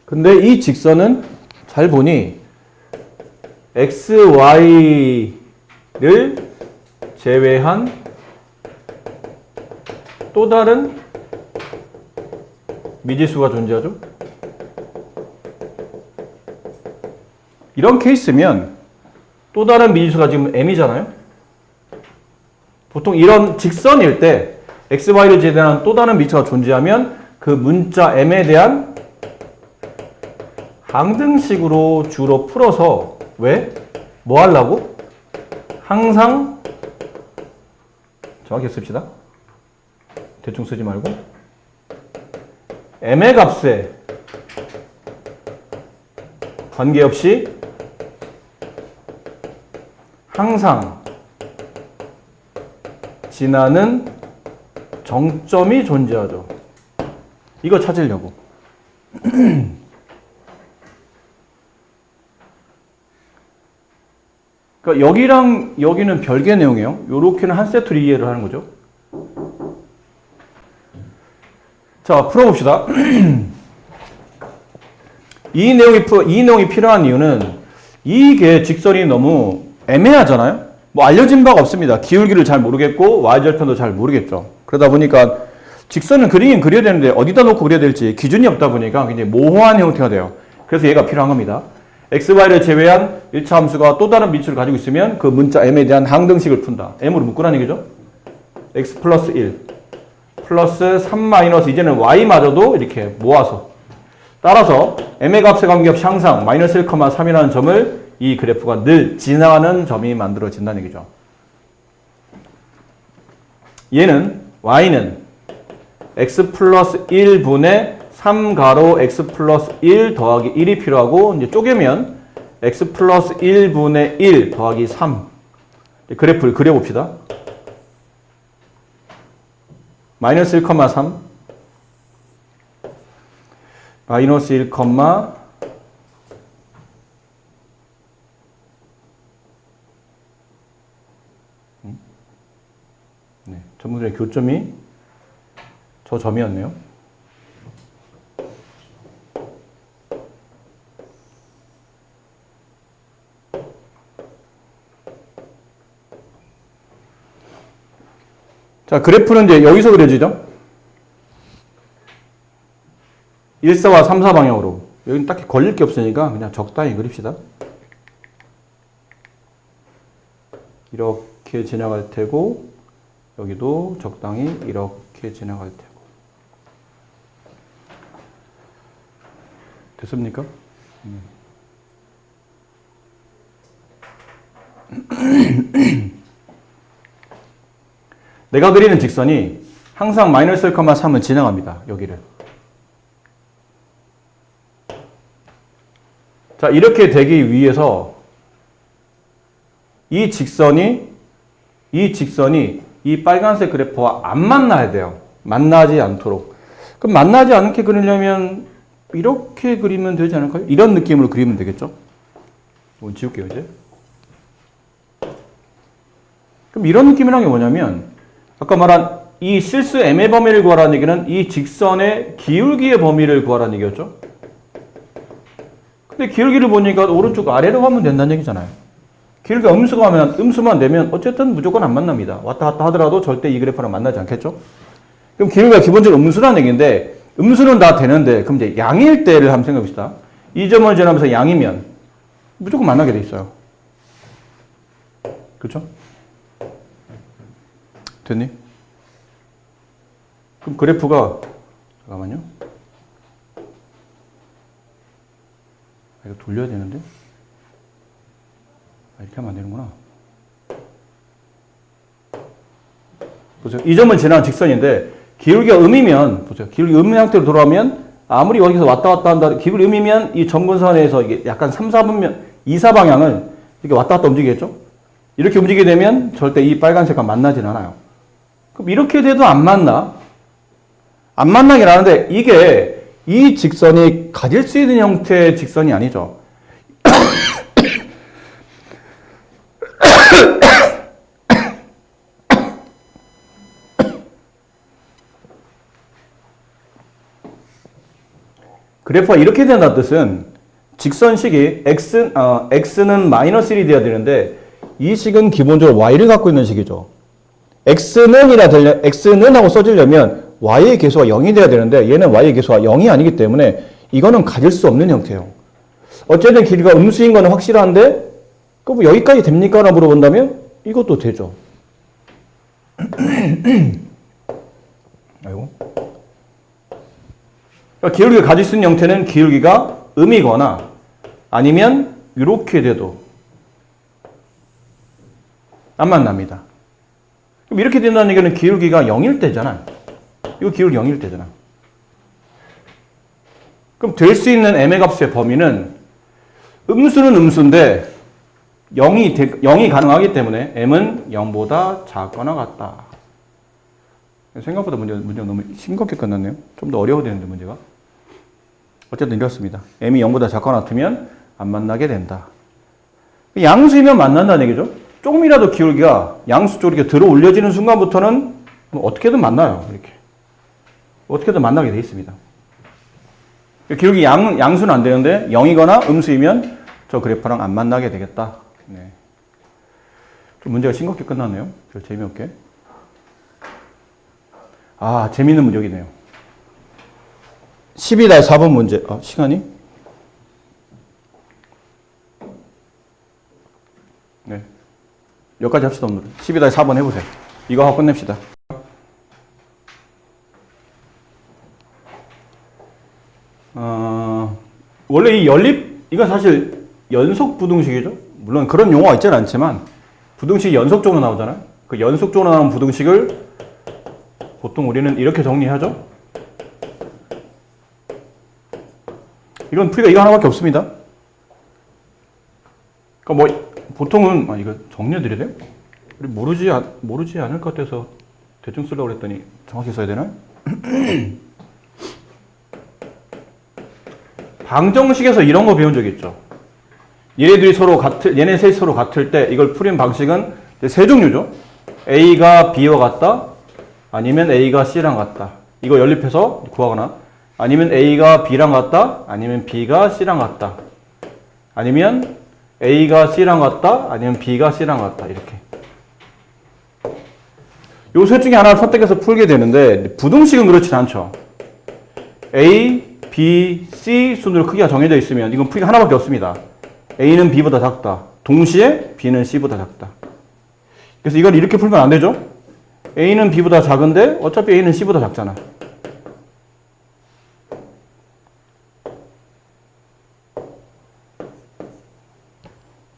근데 이 직선은 잘 보니 xy를 제외한 또 다른 미지수가 존재하죠. 이런 케이스면 또 다른 미지수가 지금 m이잖아요. 보통 이런 직선일 때 xy를 제외한 또 다른 미지수가 존재하면 그 문자 m에 대한 항등식으로 주로 풀어서 왜? 뭐 하려고? 항상 정확히 씁시다. 대충 쓰지 말고 m의 값에 관계없이 항상 지나는 정점이 존재하죠. 이거 찾으려고. 그러니까 여기랑 여기는 별개 내용이에요. 요렇게는 한 세트로 이해를 하는 거죠. 자, 풀어봅시다. 이 내용이 필요한 이유는 이게 직선이 너무 애매하잖아요. 뭐 알려진 바가 없습니다. 기울기를 잘 모르겠고 y절편도 잘 모르겠죠. 그러다 보니까 직선은 그리긴 그려야 되는데 어디다 놓고 그려야 될지 기준이 없다 보니까 굉장히 모호한 형태가 돼요. 그래서 얘가 필요한 겁니다. xy를 제외한 1차 함수가 또 다른 미치를 가지고 있으면 그 문자 m에 대한 항등식을 푼다. m으로 묶으라는 얘기죠. x 플러스 1 플러스 3 마이너스 이제는 y마저도 이렇게 모아서 따라서 m의 값에 관계없이 항상 마이너스 1,3이라는 점을 이 그래프가 늘 지나가는 점이 만들어진다는 얘기죠. 얘는 y는 x 플러스 1분의 3가로 x 플러스 1 더하기 1이 필요하고 이제 쪼개면 x 플러스 1분의 1 더하기 3 그래프를 그려봅시다. 마이너스 1,3 마이너스 1, 네, 전부들의 교점이 저 점이었네요. 자, 그래프는 이제 여기서 그려지죠? 1, 4와 3, 4 방향으로. 여기는 딱히 걸릴 게 없으니까 그냥 적당히 그립시다. 이렇게 지나갈 테고, 여기도 적당히 이렇게 지나갈 테고. 됐습니까? 내가 그리는 직선이 항상 마이너스 1,3은 지나갑니다. 여기를. 자, 이렇게 되기 위해서 이 직선이 이 빨간색 그래프와 안 만나야 돼요. 만나지 않도록. 그럼 만나지 않게 그리려면 이렇게 그리면 되지 않을까요? 이런 느낌으로 그리면 되겠죠? 이건 지울게요, 이제. 그럼 이런 느낌이란 게 뭐냐면 아까 말한 이 실수 m의 범위를 구하라는 얘기는 이 직선의 기울기의 범위를 구하라는 얘기였죠? 근데 기울기를 보니까 오른쪽 아래로 가면 된다는 얘기잖아요. 기울기가 음수만 되면 어쨌든 무조건 안 만납니다. 왔다 갔다 하더라도 절대 이 그래프랑 만나지 않겠죠? 그럼 기울기가 기본적으로 음수라는 얘기인데 음수는 다 되는데 그럼 이제 양일 때를 한번 생각해 봅시다. 이 점을 지나면서 양이면 무조건 만나게 돼 있어요. 그렇죠? 됐니? 그럼 그래프가 잠깐만요. 이거 돌려야 되는데? 이렇게 하면 안 되는구나. 보세요. 이 점을 지나는 직선인데 기울기가 음이면 보세요. 기울기 음 상태로 돌아오면 아무리 여기서 왔다 갔다 한다 기울기 음이면 이 점근선에서 이게 약간 3, 4분면 2, 4 방향을 이렇게 왔다 갔다 움직이겠죠? 이렇게 움직이게 되면 절대 이 빨간색과 만나진 않아요. 그럼 이렇게 돼도 안 만나? 안 만나긴 하는데 이게 이 직선이 가질 수 있는 형태의 직선이 아니죠. 그래프가 이렇게 된다는 뜻은 직선식이 x는 마이너스 1이 돼야 되는데 이 식은 기본적으로 y를 갖고 있는 식이죠. x는 하고 써지려면 y의 개수가 0이 돼야 되는데 얘는 y의 개수가 0이 아니기 때문에 이거는 가질 수 없는 형태예요. 어쨌든 길이가 음수인 거는 확실한데 그럼 뭐 여기까지 됩니까? 라고 물어본다면 이것도 되죠. 아이고. 그러니까 기울기가 가질 수 있는 형태는 기울기가 음이거나 아니면 이렇게 돼도 안 만납니다. 그럼 이렇게 된다는 얘기는 기울기가 0일 때잖아. 이거 기울기 0일 때잖아. 그럼 될 수 있는 m의 값의 범위는 음수는 음수인데 0이 가능하기 때문에 m은 0보다 작거나 같다. 생각보다 문제가 너무 싱겁게 끝났네요. 좀 더 어려워야 되는데 문제가. 어쨌든 이렇습니다. m이 0보다 작거나 같으면 안 만나게 된다. 양수이면 만난다는 얘기죠. 조금이라도 기울기가 양수 쪽으로 이렇게 들어 올려지는 순간부터는 뭐 어떻게든 만나요. 이렇게. 어떻게든 만나게 돼 있습니다. 기울기 양수는 안 되는데 0이거나 음수이면 저 그래프랑 안 만나게 되겠다. 네. 좀 문제가 싱겁게 끝났네요. 별 재미없게. 아, 재밌는 문제이네요. 12-4번 문제. 시간이? 네. 여기까지 합시다, 오늘. 12-4번 해보세요. 이거 하고 끝냅시다. 원래 이 연립, 이건 사실 연속 부등식이죠. 물론 그런 용어가 있지는 않지만, 부등식이 연속적으로 나오잖아요. 그 연속적으로 나오는 부등식을 보통 우리는 이렇게 정리하죠. 이건 풀이가 이거 하나밖에 없습니다. 그러니까 뭐 보통은 이거 정리해드려야 돼요? 우리 모르지 않을 것 같아서 대충 쓰려고 그랬더니 정확히 써야 되나? 방정식에서 이런 거 배운 적 있죠. 얘네 셋이 서로 같을 때 이걸 풀이는 방식은 세 종류죠. A가 B와 같다. 아니면 A가 C랑 같다. 이거 연립해서 구하거나 아니면 A가 B랑 같다. 아니면 B가 C랑 같다. 아니면 A가 C랑 같다. 아니면 B가 C랑 같다. 이렇게. 요 셋 중에 하나를 선택해서 풀게 되는데 부등식은 그렇진 않죠. A, B, C 순으로 크기가 정해져 있으면 이건 풀이가 하나밖에 없습니다. A는 B보다 작다. 동시에 B는 C보다 작다. 그래서 이걸 이렇게 풀면 안 되죠. A는 B보다 작은데 어차피 A는 C보다 작잖아.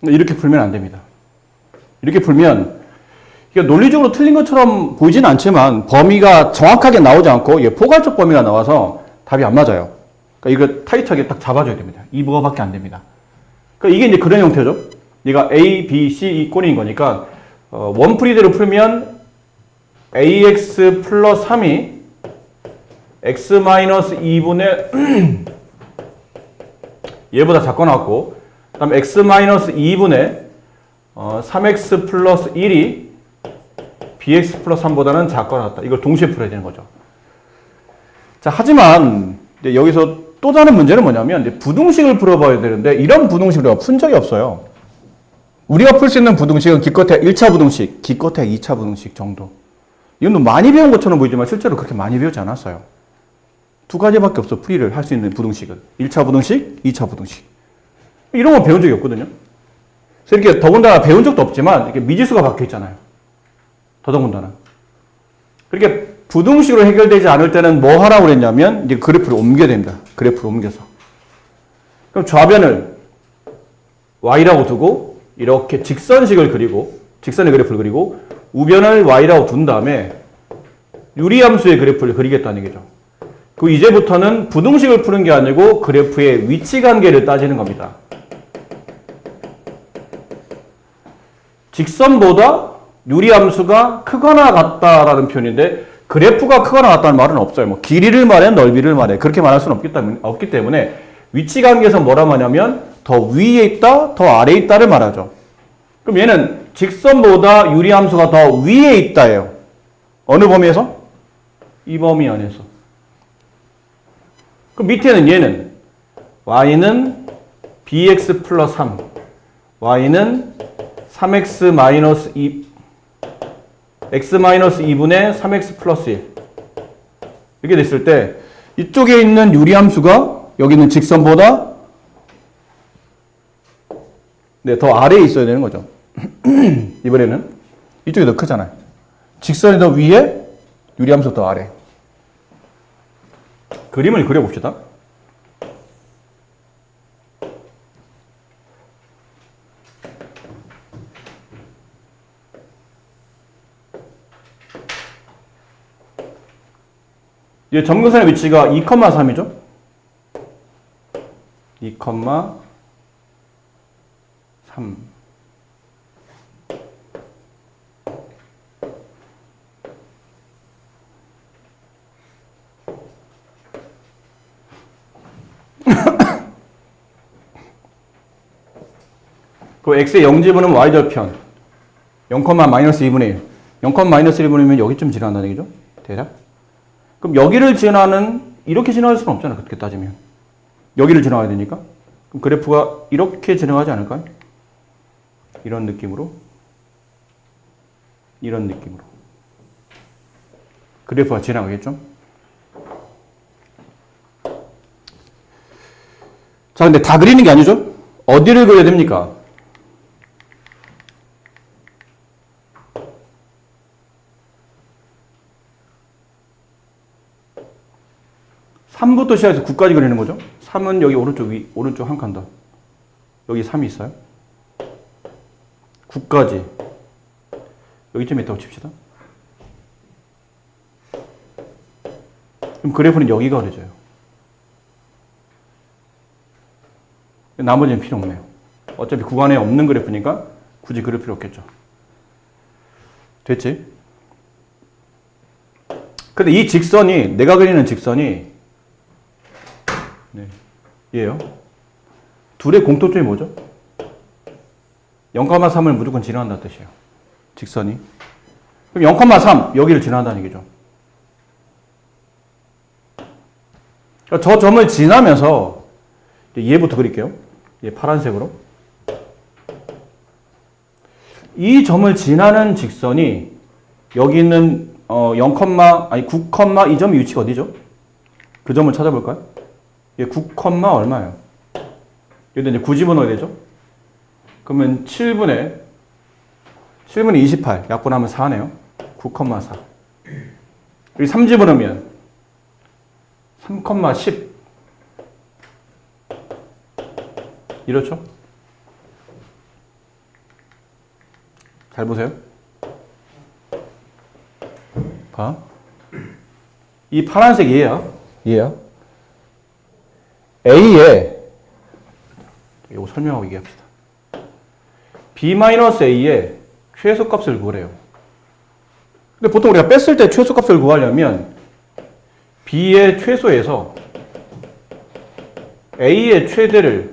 이렇게 풀면 안 됩니다. 이렇게 풀면 이게 논리적으로 틀린 것처럼 보이지는 않지만 범위가 정확하게 나오지 않고 이게 포괄적 범위가 나와서 답이 안 맞아요. 그러니까 이거 타이트하게 딱 잡아줘야 됩니다. 이 뭐가밖에 안 됩니다. 그러니까 이게 이제 그런 형태죠. 얘가 A, B, C 이 꼴인 거니까 원풀이대로 풀면 AX 플러스 3이 X 마이너스 2분의 얘보다 작거나 같고 그 다음에 X 마이너스 2분의 3X 플러스 1이 BX 플러스 3보다는 작거나 같다. 이걸 동시에 풀어야 되는 거죠. 자, 하지만 이제 여기서 또 다른 문제는 뭐냐면 이제 부등식을 풀어봐야 되는데 이런 부등식을 우리가 푼 적이 없어요. 우리가 풀 수 있는 부등식은 기껏해 1차 부등식, 기껏해 2차 부등식 정도. 이건 많이 배운 것처럼 보이지만 실제로 그렇게 많이 배우지 않았어요. 두 가지밖에 없어, 풀이를 할 수 있는 부등식은. 1차 부등식, 2차 부등식. 이런 거 배운 적이 없거든요. 그래서 이렇게 더군다나 배운 적도 없지만 이렇게 미지수가 박혀 있잖아요. 더더군다나. 그렇게 부등식으로 해결되지 않을 때는 뭐 하라고 그랬냐면 이제 그래프를 옮겨야 됩니다. 그래프를 옮겨서. 그럼 좌변을 y라고 두고 이렇게 직선식을 그리고 직선의 그래프를 그리고 우변을 y라고 둔 다음에 유리함수의 그래프를 그리겠다는 얘기죠. 그 이제부터는 부등식을 푸는 게 아니고 그래프의 위치 관계를 따지는 겁니다. 직선보다 유리함수가 크거나 같다라는 표현인데 그래프가 크거나 같다는 말은 없어요. 뭐 길이를 말해, 넓이를 말해. 그렇게 말할 수는 없기 때문에 위치 관계에서 뭐라 하냐면 더 위에 있다, 더 아래에 있다를 말하죠. 그럼 얘는 직선보다 유리함수가 더 위에 있다예요. 어느 범위에서? 이 범위 안에서. 그럼 밑에는 얘는 y는 bx 플러스 3, y는 3x 마이너스 2, x 마이너스 2분의 3x 플러스 1 이렇게 됐을 때 이쪽에 있는 유리함수가 여기 있는 직선보다 네, 더 아래에 있어야 되는 거죠. 이번에는 이쪽이 더 크잖아요. 직선이 더 위에, 유리함수 더 아래. 그림을 그려봅시다. 이 점근선의 위치가 2,3이죠? 2,3. 그 x의 0지분은 y절편 0, 마이너스 2분의 1 0, 마이너스 1분이면 여기쯤 지나간다는 얘기죠? 대략? 그럼 여기를 지나는 이렇게 지나갈 수는 없잖아. 그렇게 따지면 여기를 지나가야 되니까 그럼 그래프가 이렇게 지나가지 않을까요? 이런 느낌으로 그래프가 지나가겠죠? 자, 근데 다 그리는 게 아니죠? 어디를 그려야 됩니까? 3부터 시작해서 9까지 그리는 거죠. 3은 여기 오른쪽 한 칸 더. 여기 3이 있어요. 9까지. 여기쯤에 있다고 칩시다. 그럼 그래프는 여기가 그려져요. 나머지는 필요 없네요. 어차피 구간에 없는 그래프니까 굳이 그릴 필요 없겠죠. 됐지? 근데 이 직선이, 내가 그리는 직선이 네, 얘예요. 둘의 공통점이 뭐죠? 0,3을 무조건 지나간다는 뜻이에요. 직선이. 그럼 0,3 여기를 지나간다는 얘기죠. 그러니까 저 점을 지나면서 얘부터 그릴게요. 얘 파란색으로. 이 점을 지나는 직선이 여기 있는 9, 이 점의 위치가 어디죠? 그 점을 찾아볼까요? 얘 9, 얼마예요? 여기다 이제 9 집어넣어야 되죠? 그러면 7분의 28. 약분하면 4네요. 9,4. 여기 3 집어넣으면 3,10. 이렇죠? 잘 보세요. 봐. 이 파란색 얘야. A에 이거 설명하고 얘기합시다. B-A의 최소값을 구하래요. 근데 보통 우리가 뺐을 때 최소값을 구하려면 B의 최소에서 A의 최대를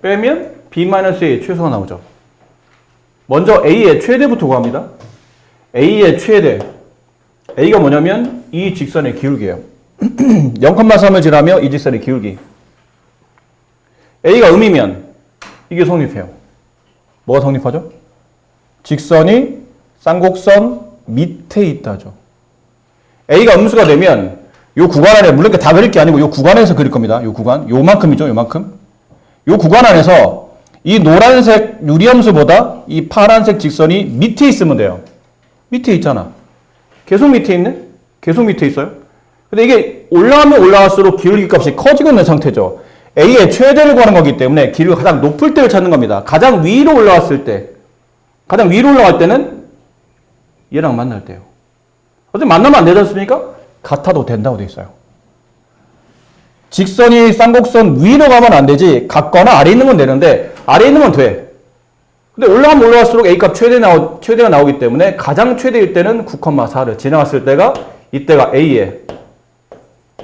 빼면 B-A의 최소가 나오죠. 먼저 A의 최대부터 구합니다. A의 최대. A가 뭐냐면 이 직선의 기울기예요. 0,3을 지나며 이 직선의 기울기. A가 음이면 이게 성립해요. 뭐가 성립하죠? 직선이 쌍곡선 밑에 있다죠. A가 음수가 되면 이 구간 안에, 물론 다 그릴 게 아니고 이 구간에서 그릴 겁니다. 이 구간, 요만큼이죠. 요만큼. 이 구간 안에서 이 노란색 유리함수보다 이 파란색 직선이 밑에 있으면 돼요. 밑에 있잖아. 계속 밑에 있네? 계속 밑에 있어요. 근데 이게 올라가면 올라갈수록 기울기 값이 커지고 있는 상태죠. A의 최대를 구하는 거기 때문에 기울기가 가장 높을 때를 찾는 겁니다. 가장 위로 올라갈 때는 얘랑 만날 때요. 어차피 만나면 안 되지 않습니까? 같아도 된다고 돼 있어요. 직선이 쌍곡선 위로 가면 안 되지, 같거나 아래 있는 건 되는데 아래 있는 건 돼. 근데 올라가면 올라갈수록 A값 최대가 나오기 때문에 가장 최대일 때는 9,4를 지나갔을 때가 이때가 A의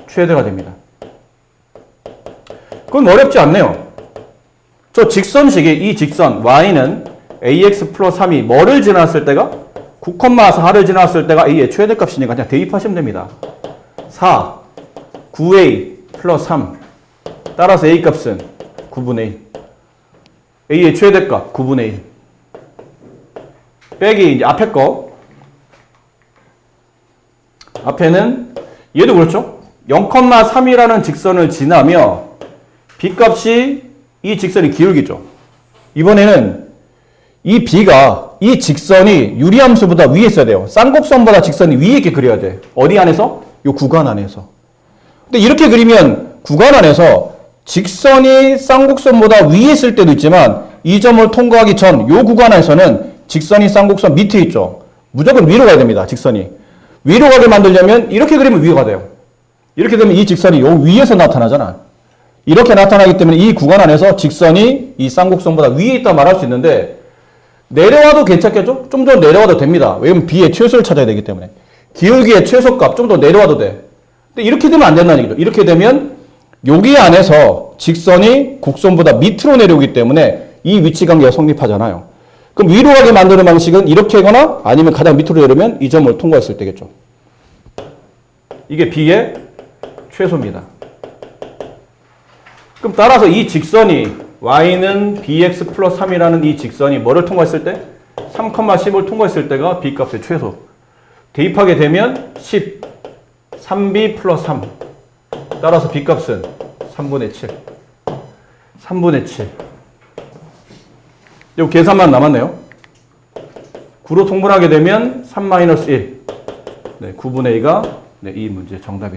최대가 됩니다. 그건 어렵지 않네요. 저 직선식이 이 직선 y는 ax 플러스 3이 뭐를 지났을 때가 9,4를 지났을 때가 a의 최대값이니까 그냥 대입하시면 됩니다. 4, 9a 플러스 3 따라서 a 값은 9분의 1. A의 최대값 9분의 1. 빼기 이제 앞에 거. 앞에는 얘도 그렇죠. 0,3이라는 직선을 지나며 B값이 이 직선이 기울기죠. 이번에는 이 B가 이 직선이 유리함수보다 위에 있어야 돼요. 쌍곡선보다 직선이 위에 있게 그려야 돼. 어디 안에서? 이 구간 안에서. 근데 이렇게 그리면 구간 안에서 직선이 쌍곡선보다 위에 있을 때도 있지만 이 점을 통과하기 전 이 구간 안에서는 직선이 쌍곡선 밑에 있죠. 무조건 위로 가야 됩니다. 직선이. 위로 가게 만들려면 이렇게 그리면 위가 돼요. 이렇게 되면 이 직선이 요 위에서 나타나잖아. 이렇게 나타나기 때문에 이 구간 안에서 직선이 이 쌍곡선보다 위에 있다 말할 수 있는데 내려와도 괜찮겠죠? 좀 더 내려와도 됩니다. 왜냐면 B의 최소를 찾아야 되기 때문에. 기울기의 최소값 좀 더 내려와도 돼. 근데 이렇게 되면 안 된다는 얘기죠. 이렇게 되면 여기 안에서 직선이 곡선보다 밑으로 내려오기 때문에 이 위치 관계가 성립하잖아요. 그럼 위로 가게 만드는 방식은 이렇게 하거나 아니면 가장 밑으로 내려오면 이 점을 통과했을 때겠죠. 이게 B의 최소입니다. 그럼 따라서 이 직선이 y는 bx 플러스 3이라는 이 직선이 뭐를 통과했을 때? 3,10을 통과했을 때가 b값의 최소. 대입하게 되면 10, 3b 플러스 3. 따라서 b값은 3분의 7. 3분의 7. 이 계산만 남았네요. 9로 통분하게 되면 3-1. 네, 9분의 2가 이 문제 정답입니다.